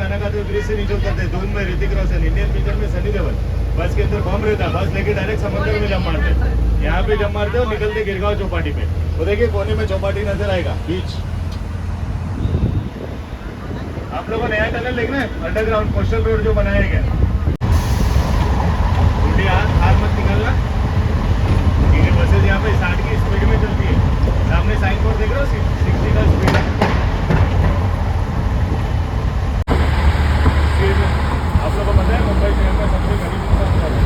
गाना गाते हुए ब्रिज से नीचे उतरते, धूम में ऋतिक रोशन, इंडियन पिक्चर में सनी देओल, बस के अंदर बम रहता, बस लेके डायरेक्ट समंदर में जम मारते। यहाँ पे जम मारते और निकलते गिरगांव चौपाटी पे। तो देखिए कोने में चौपाटी नजर आएगा, बीच। आप लोगों को नया टनल देखना है, अंडरग्राउंड कोस्टल रोड जो बनाया गया, उल्टी हाथ मत निकलना, क्योंकि बसेज यहाँ पे 60 की स्पीड में चलती है। सामने साइन बोर्ड देख रहे हो, 60 का स्पीड है। आप लोगों को पता है मुंबई शहर का सबसे गरीब इंसान कौन है?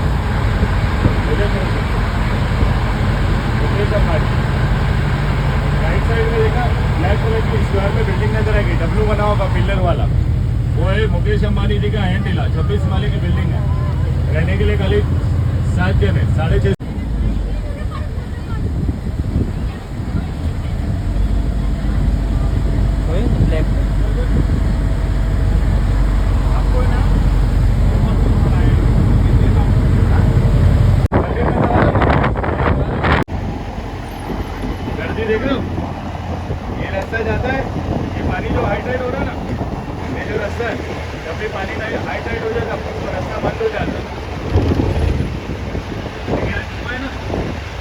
मुकेश अंबानी जी का हैंड ढीला 26 माले की बिल्डिंग है, रहने के लिए खाली 7 जन है, 6.5 गर्दी देख रहे हो, ये रास्ता जाता है, ये पानी जो हाई टाइड हो रहा है ना, ये जो रास्ता है, जब भी पानी हाई टाइड हो जाता है तो रास्ता बंद हो जाता है। लेकिन आज सुबह है ना,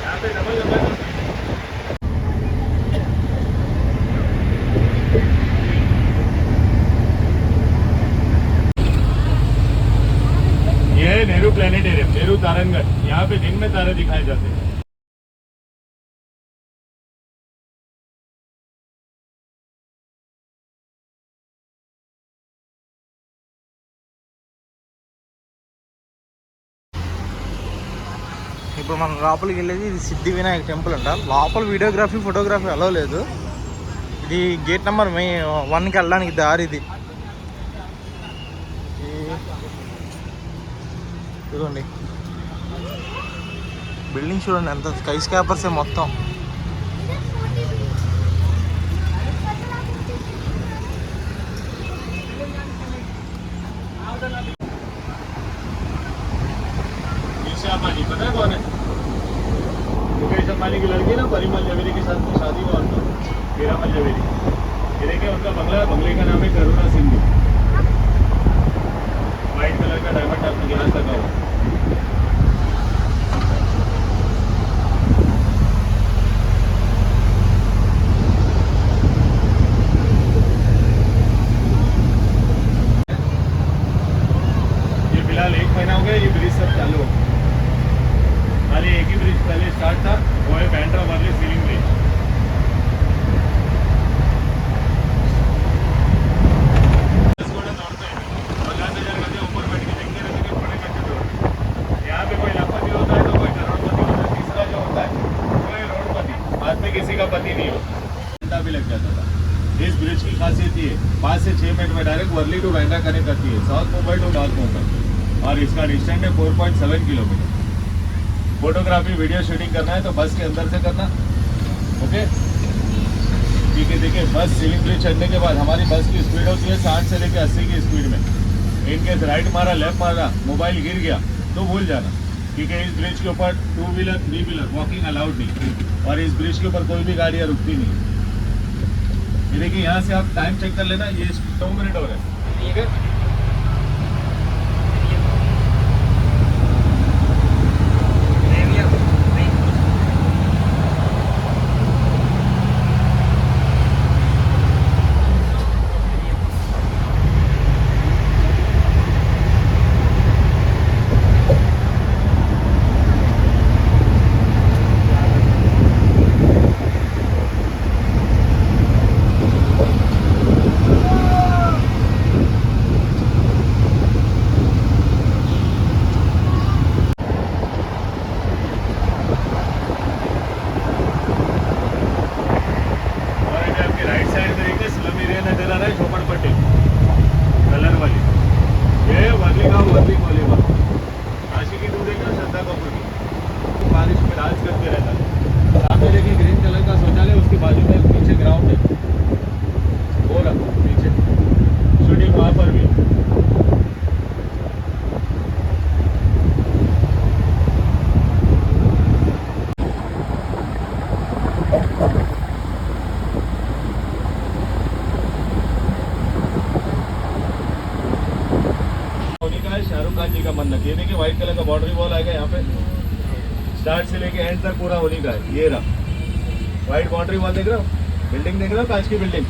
यहाँ पे डबल लगा था। ये है नेहरू प्लेनेटेरियम, नेहरू तारंगण। यहाँ पे दिन में तारे दिखाए जाते हैं। ఇప్పుడు మనం లోపలికి వెళ్ళేది ఇది సిద్ధి వినాయక టెంపుల్ అంట. లోపల వీడియోగ్రఫీ ఫోటోగ్రఫీ అలో లేదు. ఇది గేట్ నెంబర్ 1కి వెళ్ళడానికి దారి ఇది. చూడండి బిల్డింగ్ చూడండి ఎంత స్కై స్కాపర్సే మొత్తం. अंबानी पता है कौन है? मुकेश अंबानी की लड़की ना परिमल जवेरी के साथ में शादी हुआ उनका, पीरामल जवेरी। ये देखिए उनका बंगला, बंगले का नाम है करुणा सिंधु। व्हाइट कलर का डायमंड आपको गिलास लगा हुआ। ये फिलहाल 1 महीना हो गया, ये ब्रिज सब चालू हो गया। खाली एक ही ब्रिज पहले स्टार्ट था, वो है बैंड्रा वाले सीलिंग ब्रिज। ऊपर बैठ के देखते रहते कि बड़े बच्चे तो यहाँ पे कोई लाखपति होता है तो कोई करोड़पति होता है। तीसरा जो होता है वो है रोडपति, बाद में किसी का पति नहीं होता। घंटा भी लग जाता था। इस ब्रिज की खासियत ये 5 से 6 मिनट में direct Worli to Bandra connect करती है, south Mumbai to north Mumbai. और इसका डिस्टेंस है 4.7 किलोमीटर। फोटोग्राफी वीडियो शूटिंग करना है तो बस के अंदर से करना, ओके? ठीक है। देखिए बस सीलिंग ब्रिज चढ़ने के बाद हमारी बस की स्पीड होती है 60 से लेकर 80 की स्पीड में। इनकेस राइट मारा, लेफ्ट मारा, मोबाइल गिर गया तो भूल जाना, क्योंकि इस ब्रिज के ऊपर 2 व्हीलर 3 व्हीलर वॉकिंग अलाउड नहीं, और इस ब्रिज के ऊपर कोई भी गाड़ियाँ रुकती नहीं। ये देखिए यहाँ से आप टाइम चेक कर लेना, ये 2 मिनट हो रहे हैं, ठीक है? शाहरुख खान जी का मन्नत। ये देखिए व्हाइट कलर का बाउंड्री वॉल आएगा यहाँ पे, स्टार्ट से लेके एंड तक पूरा होने का है। ये रहा व्हाइट बाउंड्री वॉल, देख रहे हो? बिल्डिंग देख रहे हो? कांच की बिल्डिंग,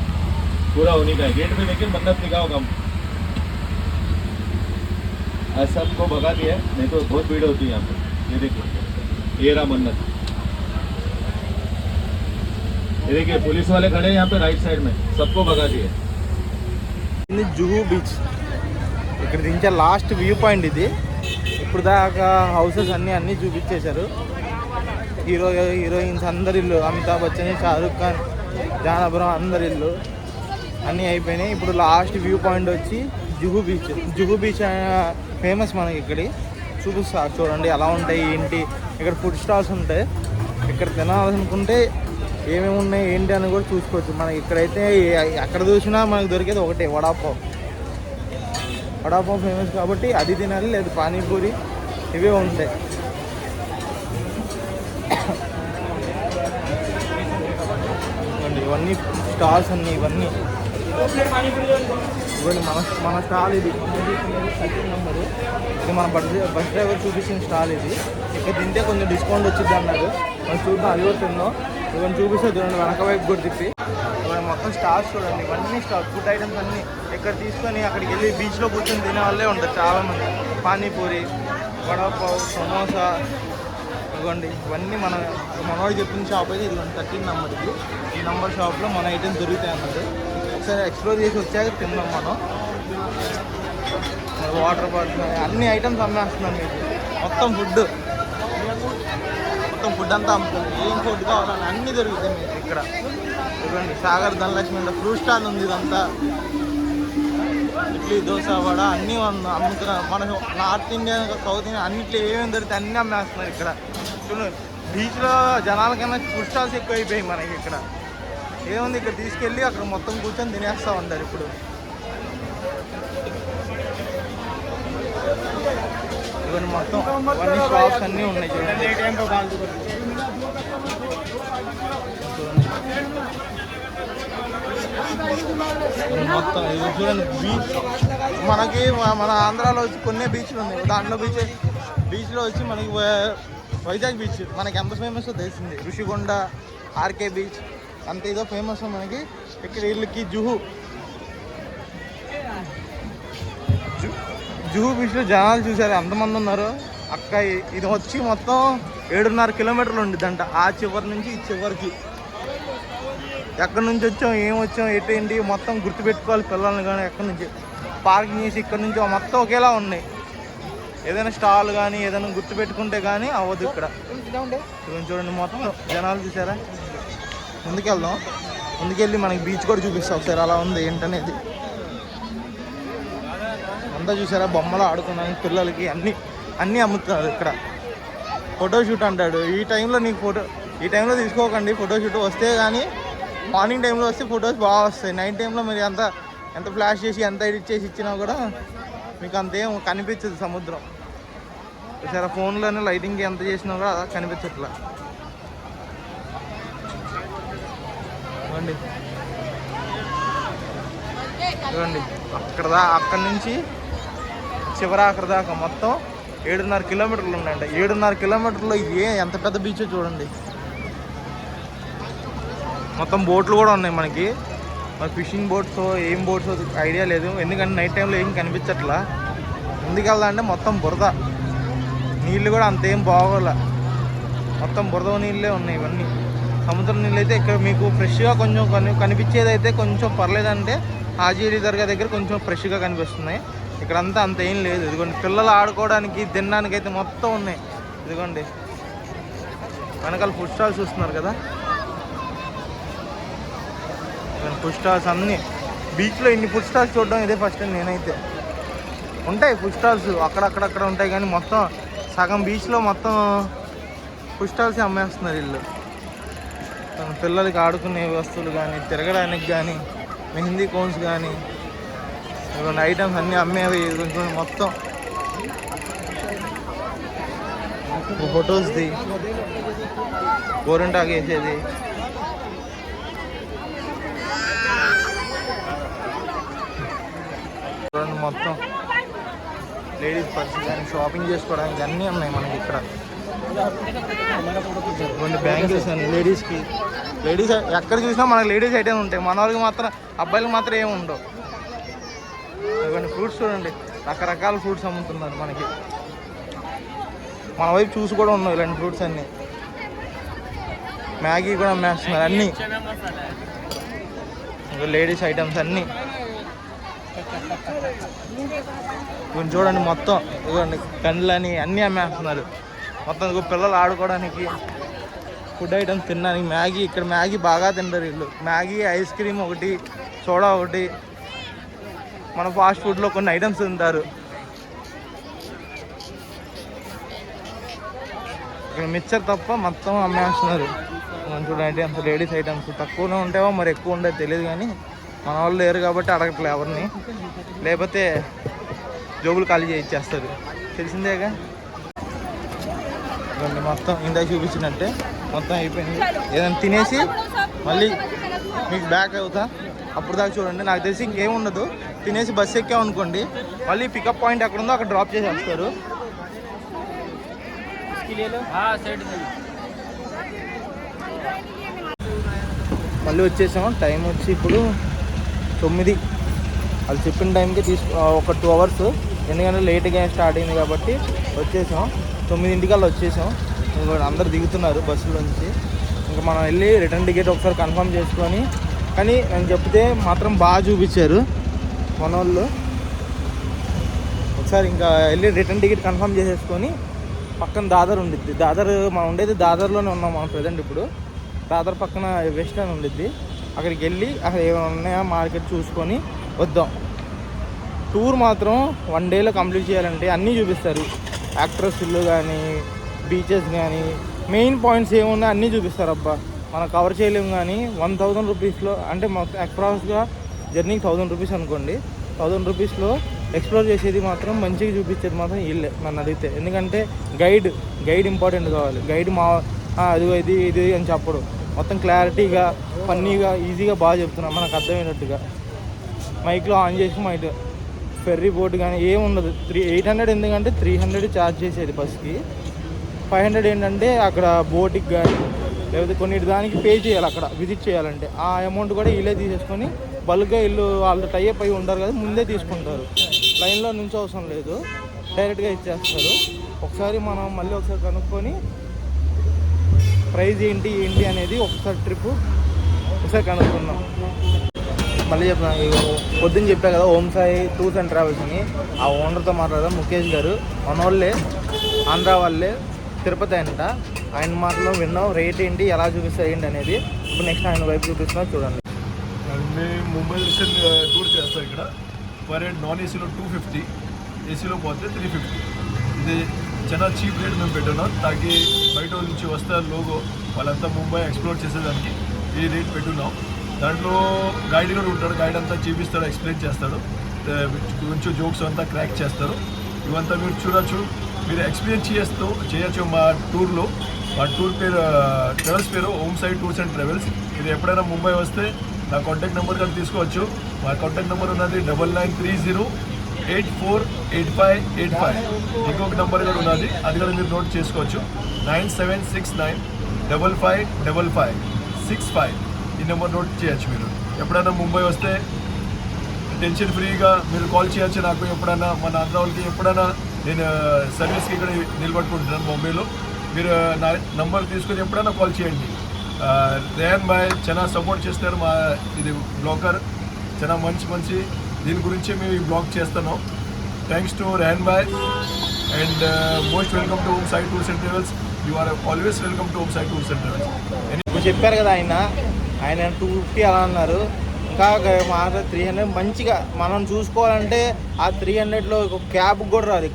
पूरा होने का है। गेट में देखिए मन्नत लिखा होगा, आज सबको भगा दिया है, नहीं तो बहुत भीड़ होती है यहाँ पे। ये देखिए ये रहा मन्नत। ये देखिए पुलिस वाले खड़े हैं यहाँ पे राइट साइड में, सबको भगा दिए। జుహూ బీచ్ ఇక్కడ దించే లాస్ట్ వ్యూ పాయింట్ ఇది. ఇప్పుడు దాకా హౌసెస్ అన్నీ చూపించేశారు. హీరోయిన్స్ అందరి ఇల్లు, అమితాబ్ బచ్చన్, షారూక్ ఖాన్, జానపురం అందరి ఇల్లు అన్నీ అయిపోయినాయి. ఇప్పుడు లాస్ట్ వ్యూ పాయింట్ వచ్చి జుహు బీచ్ ఫేమస్ మనకి ఇక్కడి. చూపిస్తా చూడండి ఎలా ఉంటాయి ఏంటి. ఇక్కడ ఫుడ్ స్టాల్స్ ఉంటాయి. ఇక్కడ తినాలనుకుంటే ఏమేమి ఉన్నాయి ఏంటి అని కూడా చూసుకోవచ్చు. మనకి ఇక్కడైతే ఎక్కడ చూసినా మనకు దొరికేది ఒకటే వడాపావ్. వడాపావ్ ఫేమస్ కాబట్టి అది తినాలి, లేదు పానీపూరి, ఇవే ఉంటాయి. ఇవన్నీ స్టాల్స్ అన్నీ ఇవన్నీ మన స్టాల్ ఇది 13 నెంబరు. ఇది మన బస్ డ్రైవర్ చూపించిన స్టాల్ ఇది. ఇక్కడ తింటే కొంచెం డిస్కౌంట్ వచ్చింది అన్నారు. మనం చూద్దాం అది కూడా తిందాం. ఇవన్నీ చూపిస్తే చూడండి వెనక వైపు కూడా తిప్పి. ఇవన్నీ మొత్తం స్టాల్స్ చూడండి. ఇవన్నీ స్టాల్ ఫుడ్ ఐటమ్స్ అన్నీ ఇక్కడ తీసుకొని అక్కడికి వెళ్ళి బీచ్లో కూర్చొని తినే వాళ్ళే ఉంటారు చాలామంది. పానీపూరి, వడాపావ్, సమోసా, ఇవ్వండి ఇవన్నీ మనవాడు చెప్పిన షాప్ అయితే ఇదిగోండి 13 నెంబర్. ఇది ఈ నెంబర్ షాప్లో మన ఐటమ్స్ దొరుకుతాయి అన్నది. ఒకసారి ఎక్స్ప్లోర్ చేసి వచ్చాక తిందాం మనం. వాటర్ బాటిల్ అన్ని ఐటమ్స్ అమ్మేస్తున్నాం మీకు. మొత్తం ఫుడ్ అంతా అమ్ముతుంది. ఏం ఫుడ్ కావాలని అన్నీ దొరుకుతాయి మీకు ఇక్కడ. చూడండి సాగర్ ధనలక్ష్మి అంటే ఫ్రూట్ స్టాల్ ఉంది. ఇదంతా ఇడ్లీ, దోశ, వడ అన్నీ అమ్ముతున్నారు. మన నార్త్ ఇండియన్, సౌత్ ఇండియన్ అన్నిట్లో ఏమేమి దొరికితే అన్నీ అమ్మేస్తున్నారు ఇక్కడ. చూడండి బీచ్లో జనాలకన్నా ఫుడ్ స్టాల్స్ ఎక్కువ అయిపోయాయి మనకి ఇక్కడ. ఏముంది ఇక్కడ తీసుకెళ్ళి అక్కడ మొత్తం కూర్చొని తినేస్తూ ఉంటారు ఇప్పుడు. ఇవన్నీ మొత్తం అన్ని షాప్స్ అన్నీ ఉన్నాయి చూడండి. మొత్తం ఇది చూడండి బీచ్. మనకి మన ఆంధ్రాలో వచ్చి కొన్ని బీచ్లు ఉన్నాయి. దాంట్లో బీచ్లో వచ్చి మనకి వైజాగ్ బీచ్ మనకి ఎంత ఫేమస్ తెలిసింది. ఋషికొండ, ఆర్కే బీచ్ అంత ఏదో ఫేమస్ మనకి. ఇక్కడ వీళ్ళకి జుహు బీచ్లో జనాలు చూసారు ఎంతమంది ఉన్నారు. అక్క ఇది వచ్చి మొత్తం 7.5 కిలోమీటర్లు ఉండిద్దంట. ఆ చివరి నుంచి ఈ చివరికి. ఎక్కడి నుంచి వచ్చాం, ఏం వచ్చాం, ఏంటి మొత్తం గుర్తుపెట్టుకోవాలి పిల్లల్ని. కానీ ఎక్కడి నుంచి పార్కింగ్ చేసి ఇక్కడ నుంచి మొత్తం ఒకేలా ఉన్నాయి. ఏదైనా స్టాల్ కానీ ఏదైనా గుర్తుపెట్టుకుంటే కానీ అవ్వదు ఇక్కడ. చూడండి మొత్తం జనాలు చూసారా. ముందుకెళ్ళి మనకి బీచ్ కూడా చూపిస్తాం ఒకసారి అలా ఉంది ఏంటనేది. అంతా చూసారా బొమ్మలు ఆడుకున్నాను పిల్లలకి అన్నీ అమ్ముతున్నారు ఇక్కడ. ఫోటోషూట్ అంటాడు. ఈ టైంలో తీసుకోకండి ఫోటోషూట్. వస్తే కానీ మార్నింగ్ టైంలో వస్తే ఫొటోస్ బాగా వస్తాయి. నైట్ టైంలో మీరు ఎంత ఫ్లాష్ చేసి ఎంత ఎడిట్ చేసి ఇచ్చినా కూడా మీకు అంతేం కనిపించదు సముద్రం. చూసారా ఫోన్లోనే లైటింగ్ ఎంత చేసినా కూడా అలా కనిపించట్లా. చూడండి అక్కడి నుంచి చివరాఖరి దాకా మొత్తం 7.5 కిలోమీటర్లు ఉన్నాయంట. 7.5 కిలోమీటర్లో ఎంత పెద్ద బీచో చూడండి. మొత్తం బోట్లు కూడా ఉన్నాయి మనకి. ఫిషింగ్ బోట్స్ ఏం బోట్స్ ఐడియా లేదు, ఎందుకంటే నైట్ టైంలో ఏం కనిపించట్లా. ముందుకెళ్దా మొత్తం బురద, నీళ్ళు కూడా అంతేం బాగోలే. మొత్తం బురద నీళ్ళే ఉన్నాయి ఇవన్నీ. సముద్రం నీళ్ళు అయితే ఇక్కడ మీకు ఫ్రెష్గా కొంచెం కనిపించేది అయితే కొంచెం పర్లేదంటే హాజీ దర్గా దగ్గర కొంచెం ఫ్రెష్గా కనిపిస్తున్నాయి. ఇక్కడంతా అంత ఏం లేదు. ఇదిగోండి పిల్లలు ఆడుకోవడానికి తినడానికి అయితే మొత్తం ఉన్నాయి. ఇదిగోండి వెనకాల ఫుడ్ స్టాల్స్ చూస్తున్నారు కదా. ఫుడ్ స్టాల్స్ అన్నీ బీచ్లో ఇన్ని ఫుడ్ స్టాల్స్ చూడడం ఇదే ఫస్ట్ టైం నేనైతే. ఉంటాయి ఫుడ్ స్టాల్స్ అక్కడక్కడ ఉంటాయి కానీ మొత్తం సగం బీచ్లో మొత్తం ఫుడ్ స్టాల్స్ అమ్మేస్తున్నారు వీళ్ళు. పిల్లలకి ఆడుకునే వస్తువులు కానీ తిరగడానికి కానీ మెహందీ కోన్స్ కానీ ఇవన్నీ ఐటమ్స్ అన్నీ అమ్మేవి. కొంచెం మొత్తం ఫొటోస్ది గోరింటాకు వేసేది. చూడండి మొత్తం లేడీస్ పర్స్ కానీ షాపింగ్ చేసుకోవడానికి అన్నీ ఉన్నాయి మనకి ఇక్కడ. కొన్ని బ్యాంగిల్స్ అని లేడీస్ ఎక్కడ చూసినా మనకి లేడీస్ ఐటమ్ ఉంటాయి. మన వాళ్ళకి మాత్రం అబ్బాయిలకు మాత్రం ఏమి ఉండవు. ఇవన్నీ ఫ్రూట్స్ చూడండి రకరకాల ఫ్రూట్స్ అమ్ముతున్నారు మనకి. మన వైపు చూసి కూడా ఉన్నాయి ఇలాంటి ఫ్రూట్స్ అన్నీ. మ్యాగీ కూడా అమ్మేస్తున్నారు అన్నీ. లేడీస్ ఐటమ్స్ అన్నీ కొంచెం చూడండి మొత్తం. ఇవ్వండి కండ్లని అన్నీ అమ్మేస్తున్నారు మొత్తం. పిల్లలు ఆడుకోవడానికి ఫుడ్ ఐటమ్స్ తినడానికి మ్యాగీ. ఇక్కడ మ్యాగీ బాగా తింటారు వీళ్ళు. మ్యాగీ, ఐస్ క్రీమ్ ఒకటి, సోడా ఒకటి, మన ఫాస్ట్ ఫుడ్లో కొన్ని ఐటమ్స్ తింటారు. ఇక్కడ మిక్చర్ తప్ప మొత్తం అమ్మేస్తున్నారు. చూడండి అంత లేడీస్ ఐటమ్స్ తక్కువనే ఉంటాయో మరి ఎక్కువ ఉండేది తెలియదు, కానీ మన వాళ్ళు లేరు కాబట్టి అడగట్లే ఎవరిని, లేకపోతే జోబులు ఖాళీ చేయించేస్తారు, తెలిసిందేగా. ఇవన్నీ మొత్తం ఇందాక చూపించినట్టే మొత్తం అయిపోయింది. ఏదైనా తినేసి మళ్ళీ మీకు బ్యాక్ అవుతా, అప్పుడు దాకా చూడండి. నాకు తెలిసి ఇంకేం ఉండదు. తినేసి బస్సు ఎక్కామనుకోండి మళ్ళీ పికప్ పాయింట్ ఎక్కడ ఉందో అక్కడ డ్రాప్ చేసేస్తారు. మళ్ళీ వచ్చేసాం. టైం వచ్చి ఇప్పుడు 9. వాళ్ళు చెప్పిన టైంకి ఒక 2 అవర్స్, ఎందుకంటే లేట్గా స్టార్ట్ అయింది కాబట్టి వచ్చేసాం. 9 వచ్చేసాం. అందరు దిగుతున్నారు బస్సులోంచి. ఇంకా మనం వెళ్ళి రిటర్న్ టికెట్ ఒకసారి కన్ఫర్మ్ చేసుకొని, కానీ నేను చెప్తే మాత్రం బాగా చూపించారు మన వాళ్ళు. ఒకసారి ఇంకా వెళ్ళి రిటర్న్ టికెట్ కన్ఫర్మ్ చేసేసుకొని పక్కన దాదర్ ఉండిద్ది. దాదర్ మనం ఉండేది దాదర్లోనే ఉన్నాం మనం ప్రజెంట్. ఇప్పుడు దాదర్ పక్కన వెస్ట్ అని ఉండిద్ది. అక్కడికి వెళ్ళి అక్కడ ఏమైనా ఉన్నాయా మార్కెట్ చూసుకొని వద్దాం. టూర్ మాత్రం 1 డేలో కంప్లీట్ చేయాలంటే అన్నీ చూపిస్తారు. యాక్ట్రెస్ ఇల్లు కానీ, బీచెస్ కానీ, మెయిన్ పాయింట్స్ ఏమున్నా అన్నీ చూపిస్తారు. అబ్బా మనం కవర్ చేయలేము. కానీ 1000 రూపీస్లో, అంటే మొత్తం అప్రాక్స్గా జర్నీకి 1000 రూపీస్ అనుకోండి. 1000 రూపీస్లో ఎక్స్ప్లోర్ చేసేది మాత్రం మంచిగా చూపించేది మాత్రం వీళ్ళే నన్ను అడిగితే. ఎందుకంటే గైడ్ ఇంపార్టెంట్ కావాలి. గైడ్ అది ఇది అని చెప్పడు, మొత్తం క్లారిటీగా ఫన్నీగా ఈజీగా బాగా చెప్తున్నాం మనకు అర్థమైనట్టుగా. మైక్లో ఆన్ చేసి మైక్ ఫెర్రీ బోట్ కానీ ఏముండదు. 800 ఎందుకంటే 300 ఛార్జ్ చేసేది బస్కి. 500 ఏంటంటే అక్కడ బోట్కి కానీ లేకపోతే కొన్నిటి దానికి పే చేయాలి అక్కడ విజిట్ చేయాలంటే. ఆ అమౌంట్ కూడా వీళ్ళే తీసేసుకొని బల్క్గా వీళ్ళు వాళ్ళు టైప్ అయి ఉంటారు కదా, ముందే తీసుకుంటారు. లైన్లో నుంచి అవసరం లేదు, డైరెక్ట్గా ఇచ్చేస్తారు. ఒకసారి మనం మళ్ళీ ఒకసారి కనుక్కొని ప్రైజ్ ఏంటి అనేది ఒకసారి ట్రిప్ ఒకసారి కనుక్కుందాం. మళ్ళీ చెప్తాను, పొద్దున్న చెప్పా కదా ఓం సాయి టూర్స్ అండ్ ట్రావెల్స్ అని. ఆ ఓనర్తో మాట్లాడదాం. ముఖేష్ గారు మన వాళ్ళే, ఆంధ్ర వాళ్ళే, తిరుపతి అంట. ఆయన మాటలో విన్నాం రేట్ ఏంటి, ఎలా చూపిస్తారు ఏంటి అనేది. ఇప్పుడు నెక్స్ట్ ఆయన వైపు చూపిస్తున్నా చూడండి. మేము ముంబై టూర్ చేస్తాం. ఇక్కడ పర్ హెడ్ నాన్ ఏసీలో 250, ఏసీలో పోతే 350. ఇది చాలా చీప్ రేట్ మేము పెట్టున్నాం. తాకి బయట నుంచి వస్తారు లోగో వాళ్ళంతా ముంబై ఎక్స్ప్లోర్ చేసేదానికి ఈ రేట్ పెట్టున్నాం. దాంట్లో గైడ్ కూడా ఉంటాడు. గైడ్ అంతా చూపిస్తాడు, ఎక్స్ప్లెయిన్ చేస్తాడు, కొంచెం జోక్స్ అంతా క్రాక్ చేస్తారు. ఇవంతా మీరు చూడొచ్చు, మీరు ఎక్స్పీరియన్స్ చేయొచ్చు మా టూర్లో. మా టూర్ పేరు ట్రావెల్స్ పేరు ఓం సాయి టూర్స్ అండ్ ట్రావెల్స్. మీరు ఎప్పుడైనా ముంబై వస్తే నా కాంటాక్ట్ నెంబర్ కానీ తీసుకోవచ్చు. మా కాంటాక్ట్ నెంబర్ ఉన్నది 9930848585. ఇంకొక నెంబర్ కూడా ఉన్నది, అది కూడా మీరు నోట్ చేసుకోవచ్చు. 9769555565. ఈ నెంబర్ నోట్ చేయొచ్చు. మీరు ఎప్పుడైనా ముంబై వస్తే టెన్షన్ ఫ్రీగా మీరు కాల్ చేయొచ్చు నాకు. ఎప్పుడైనా మన ఆంధ్ర వాళ్ళకి ఎప్పుడైనా నేను సర్వీస్కి ఇక్కడ నిలబడుకుంటున్నాను ముంబైలో. మీరు నా నంబర్ తీసుకొని ఎప్పుడైనా కాల్ చేయండి. రేహన్ భాయ్ చాలా సపోర్ట్ చేస్తారు. మా ఇది బ్లాగర్ చాలా మంచి దీని గురించి మేము ఈ బ్లాగ్ చేస్తాను. థ్యాంక్స్ టు రేహన్ భాయ్ and most welcome to Om Sai tours and travels. You are always welcome to Om Sai tours and travels. చెప్పారు కదా ఆయన 250 అలా అన్నారు. ఇంకా మా 300 మంచిగా మనం చూసుకోవాలంటే ఆ 300లో ఒక క్యాబ్ కూడా రాదు.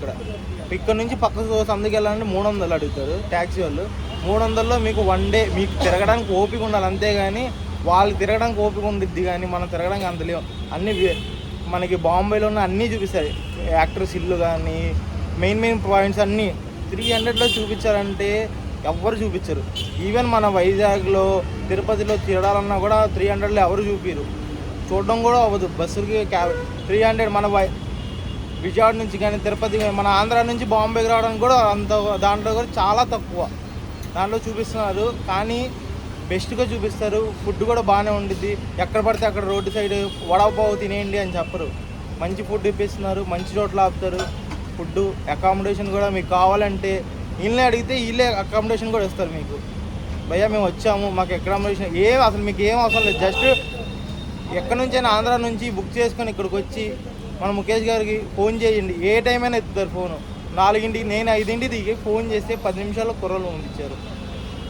ఇక్కడ నుంచి పక్క సందుకు వెళ్ళాలంటే 300 అడుగుతారు ట్యాక్సీ వాళ్ళు. 300లో మీకు 1 డే మీకు తిరగడానికి ఓపిక ఉండాలి, అంతేగాని వాళ్ళు తిరగడానికి ఓపిక ఉండిద్ది కానీ మనం తిరగడానికి అంత లేవు. అన్నీ మనకి బాంబేలో ఉన్న అన్నీ చూపిస్తారు. యాక్ట్రెస్ ఇల్లు కానీ మెయిన్ పాయింట్స్ అన్నీ 300లో చూపించారంటే ఎవ్వరు చూపించరు. ఈవెన్ మన వైజాగ్లో తిరుపతిలో తిరగాలన్నా కూడా 300లో ఎవరు చూపిరు, చూడడం కూడా అవ్వదు. బస్సులకి క్యాబ్ 300. మన విజయవాడ నుంచి కానీ తిరుపతి, మన ఆంధ్ర నుంచి బాంబేకి రావడానికి కూడా అంత, దాంట్లో కూడా చాలా తక్కువ దాంట్లో చూపిస్తున్నారు. కానీ బెస్ట్గా చూపిస్తారు. ఫుడ్ కూడా బాగానే ఉండిద్ది. ఎక్కడ పడితే అక్కడ రోడ్డు సైడ్ వడపావు తినేయండి అని చెప్పరు, మంచి ఫుడ్ ఇప్పిస్తున్నారు. మంచి చోట్ల ఆపుతారు. ఫుడ్ అకామిడేషన్ కూడా మీకు కావాలంటే వీళ్ళే అడిగితే వీళ్ళే అకామిడేషన్ కూడా ఇస్తారు మీకు. భయ్యా మేము వచ్చాము మాకు అకామిడేషన్ అసలు మీకు ఏం అవసరం లేదు. జస్ట్ ఎక్కడి నుంచైనా ఆంధ్ర నుంచి బుక్ చేసుకొని ఇక్కడికి వచ్చి మన ముఖేష్ గారికి ఫోన్ చేయండి, ఏ టైం అయినా ఎత్తుతారు ఫోను. 4ంటికి నేను 5ంటికి దిగి ఫోన్ చేస్తే 10 నిమిషాల్లో కుర్రలు పంపించారు.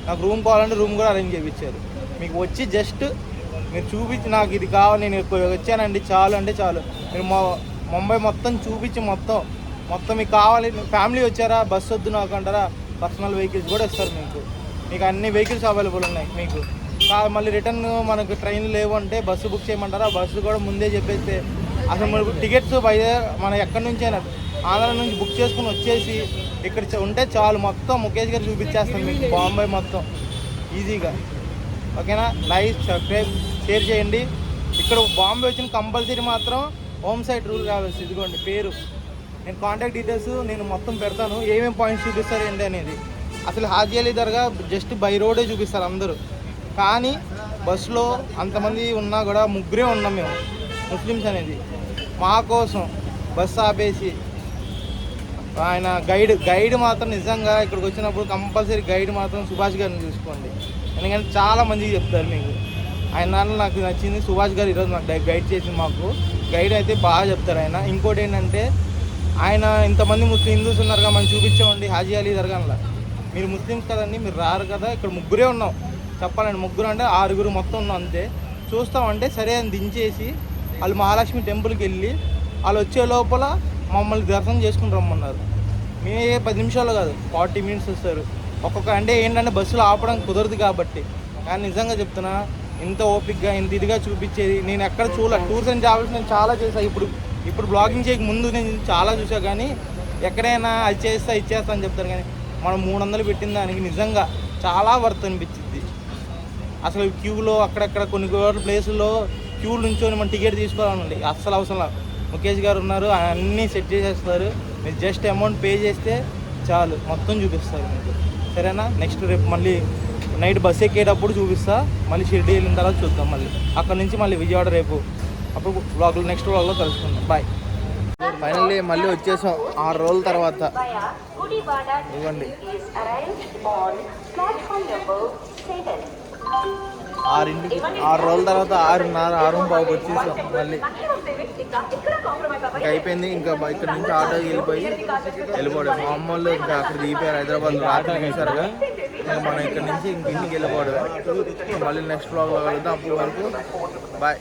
నాకు రూమ్ కావాలంటే రూమ్ కూడా అరేంజ్ చేయించారు. మీకు వచ్చి జస్ట్ మీరు చూపించి నాకు ఇది కావాలి నేను వచ్చానండి చాలు అంటే చాలు. మీరు ముంబై మొత్తం చూపించి మొత్తం మీకు కావాలి, ఫ్యామిలీ వచ్చారా బస్సు వద్దు నాకు అంటారా, పర్సనల్ వెహికల్స్ కూడా ఇస్తారు మీకు అన్ని వెహికల్స్ అవైలబుల్ ఉన్నాయి మీకు. మళ్ళీ రిటర్న్ మనకు ట్రైన్లు లేవు అంటే బస్సు బుక్ చేయమంటారా, బస్సు కూడా ముందే చెప్పేస్తే అసలు మనకు టికెట్స్ మన ఎక్కడి నుంచి అయినా ఆంధ్ర నుంచి బుక్ చేసుకుని వచ్చేసి ఇక్కడ ఉంటే చాలు, మొత్తం ముఖేష్ గారు చూపించేస్తాం మీకు బాంబే మొత్తం ఈజీగా. ఓకేనా, లైక్ సబ్స్క్రైబ్ షేర్ చేయండి. ఇక్కడ బాంబే వచ్చిన కంపల్సరీ మాత్రం హోమ్ సైట్ రూల్ ట్రావెల్స్, ఇదిగోండి పేరు, నేను కాంటాక్ట్ డీటెయిల్స్ నేను మొత్తం పెడతాను, ఏమేమి పాయింట్స్ చూపిస్తారు ఏంటి అనేది. అసలు హాజీ అలీ దర్గా జస్ట్ బై రోడే చూపిస్తారు అందరూ, కానీ బస్సులో అంతమంది ఉన్నా కూడా ముగ్గురే ఉన్నాం మేము ముస్లిమ్స్ అనేది. మా కోసం బస్సు ఆపేసి ఆయన గైడ్ మాత్రం నిజంగా ఇక్కడికి వచ్చినప్పుడు కంపల్సరీ గైడ్ మాత్రం సుభాష్ గారిని చూసుకోండి, ఎందుకంటే చాలా మందికి చెప్తారు మీకు. ఆయన నాకు నచ్చింది సుభాష్ గారు ఈరోజు నాకు గైడ్ చేసి మాకు గైడ్ అయితే బాగా చెప్తారు ఆయన. ఇంకోటి ఏంటంటే ఆయన ఇంతమంది హిందూస్ ఉన్నారుగా మనం చూపించామండి హాజీ అలీ దర్గాలో. మీరు ముస్లిమ్స్ కదండి, మీరు రారు కదా, ఇక్కడ ముగ్గురే ఉన్నాం చెప్పాలండి, ముగ్గురు అంటే 6 మొత్తం ఉన్నాం అంతే. చూస్తామంటే సరే అని దించేసి వాళ్ళు మహాలక్ష్మి టెంపుల్కి వెళ్ళి వాళ్ళు వచ్చే లోపల మమ్మల్ని దర్శనం చేసుకుని రమ్మన్నారు. మేమే 10 నిమిషాలు కాదు 40 మినిట్స్ వస్తారు అంటే ఏంటంటే బస్సులు ఆపడం కుదరదు కాబట్టి. కానీ నిజంగా చెప్తున్నా, ఇంత ఓపిక్గా ఇంత ఇదిగా చూపించేది నేను ఎక్కడ చూడాలి. టూర్స్ అండ్ ట్రావెల్స్ నేను చాలా చేశాను, ఇప్పుడు బ్లాగింగ్ చేయక ముందు నేను చాలా చూసా, కానీ ఎక్కడైనా అది చేస్తా ఇది చేస్తా అని చెప్తారు, కానీ మనం 300 పెట్టిన దానికి నిజంగా చాలా వర్త్ అనిపించింది. అసలు క్యూలో అక్కడక్కడ కొన్ని ప్లేసుల్లో క్యూలు నుంచొని మనం టికెట్ తీసుకోవాలండి, అస్సలు అవసరం లేదు. ముఖేష్ గారు ఉన్నారు, అన్నీ సెట్ చేసేస్తారు, మీరు జస్ట్ అమౌంట్ పే చేస్తే చాలు, మొత్తం చూపిస్తారు మీకు. సరేనా, నెక్స్ట్ రేపు మళ్ళీ నైట్ బస్ ఎక్కేటప్పుడు చూపిస్తా, మళ్ళీ షిర్డీ వెళ్ళిన తర్వాత చూద్దాం, మళ్ళీ అక్కడ నుంచి మళ్ళీ విజయవాడ రేపు, అప్పుడు నెక్స్ట్ వ్లాగ్లో కలుసుకుందాం. బాయ్. ఫైనల్లీ మళ్ళీ వచ్చేసాం 6 రోజుల తర్వాత. ఇవ్వండి 6 రోజుల తర్వాత 6:30 వచ్చేసాం మళ్ళీ. ఇంకా అయిపోయింది, ఇంకా ఇక్కడ నుంచి ఆటోకి వెళ్ళిపోవడం. మా అమ్మ వాళ్ళు ఇంకా అక్కడ దిగిపోయారు హైదరాబాద్లో రాత్రి చూసారుగా, ఇంకా మనం ఇక్కడ నుంచి ఇంటికి వెళ్ళిపోవడం. మళ్ళీ నెక్స్ట్ బ్లాగ్లో వెళ్దాం, అప్పటి వరకు బాయ్.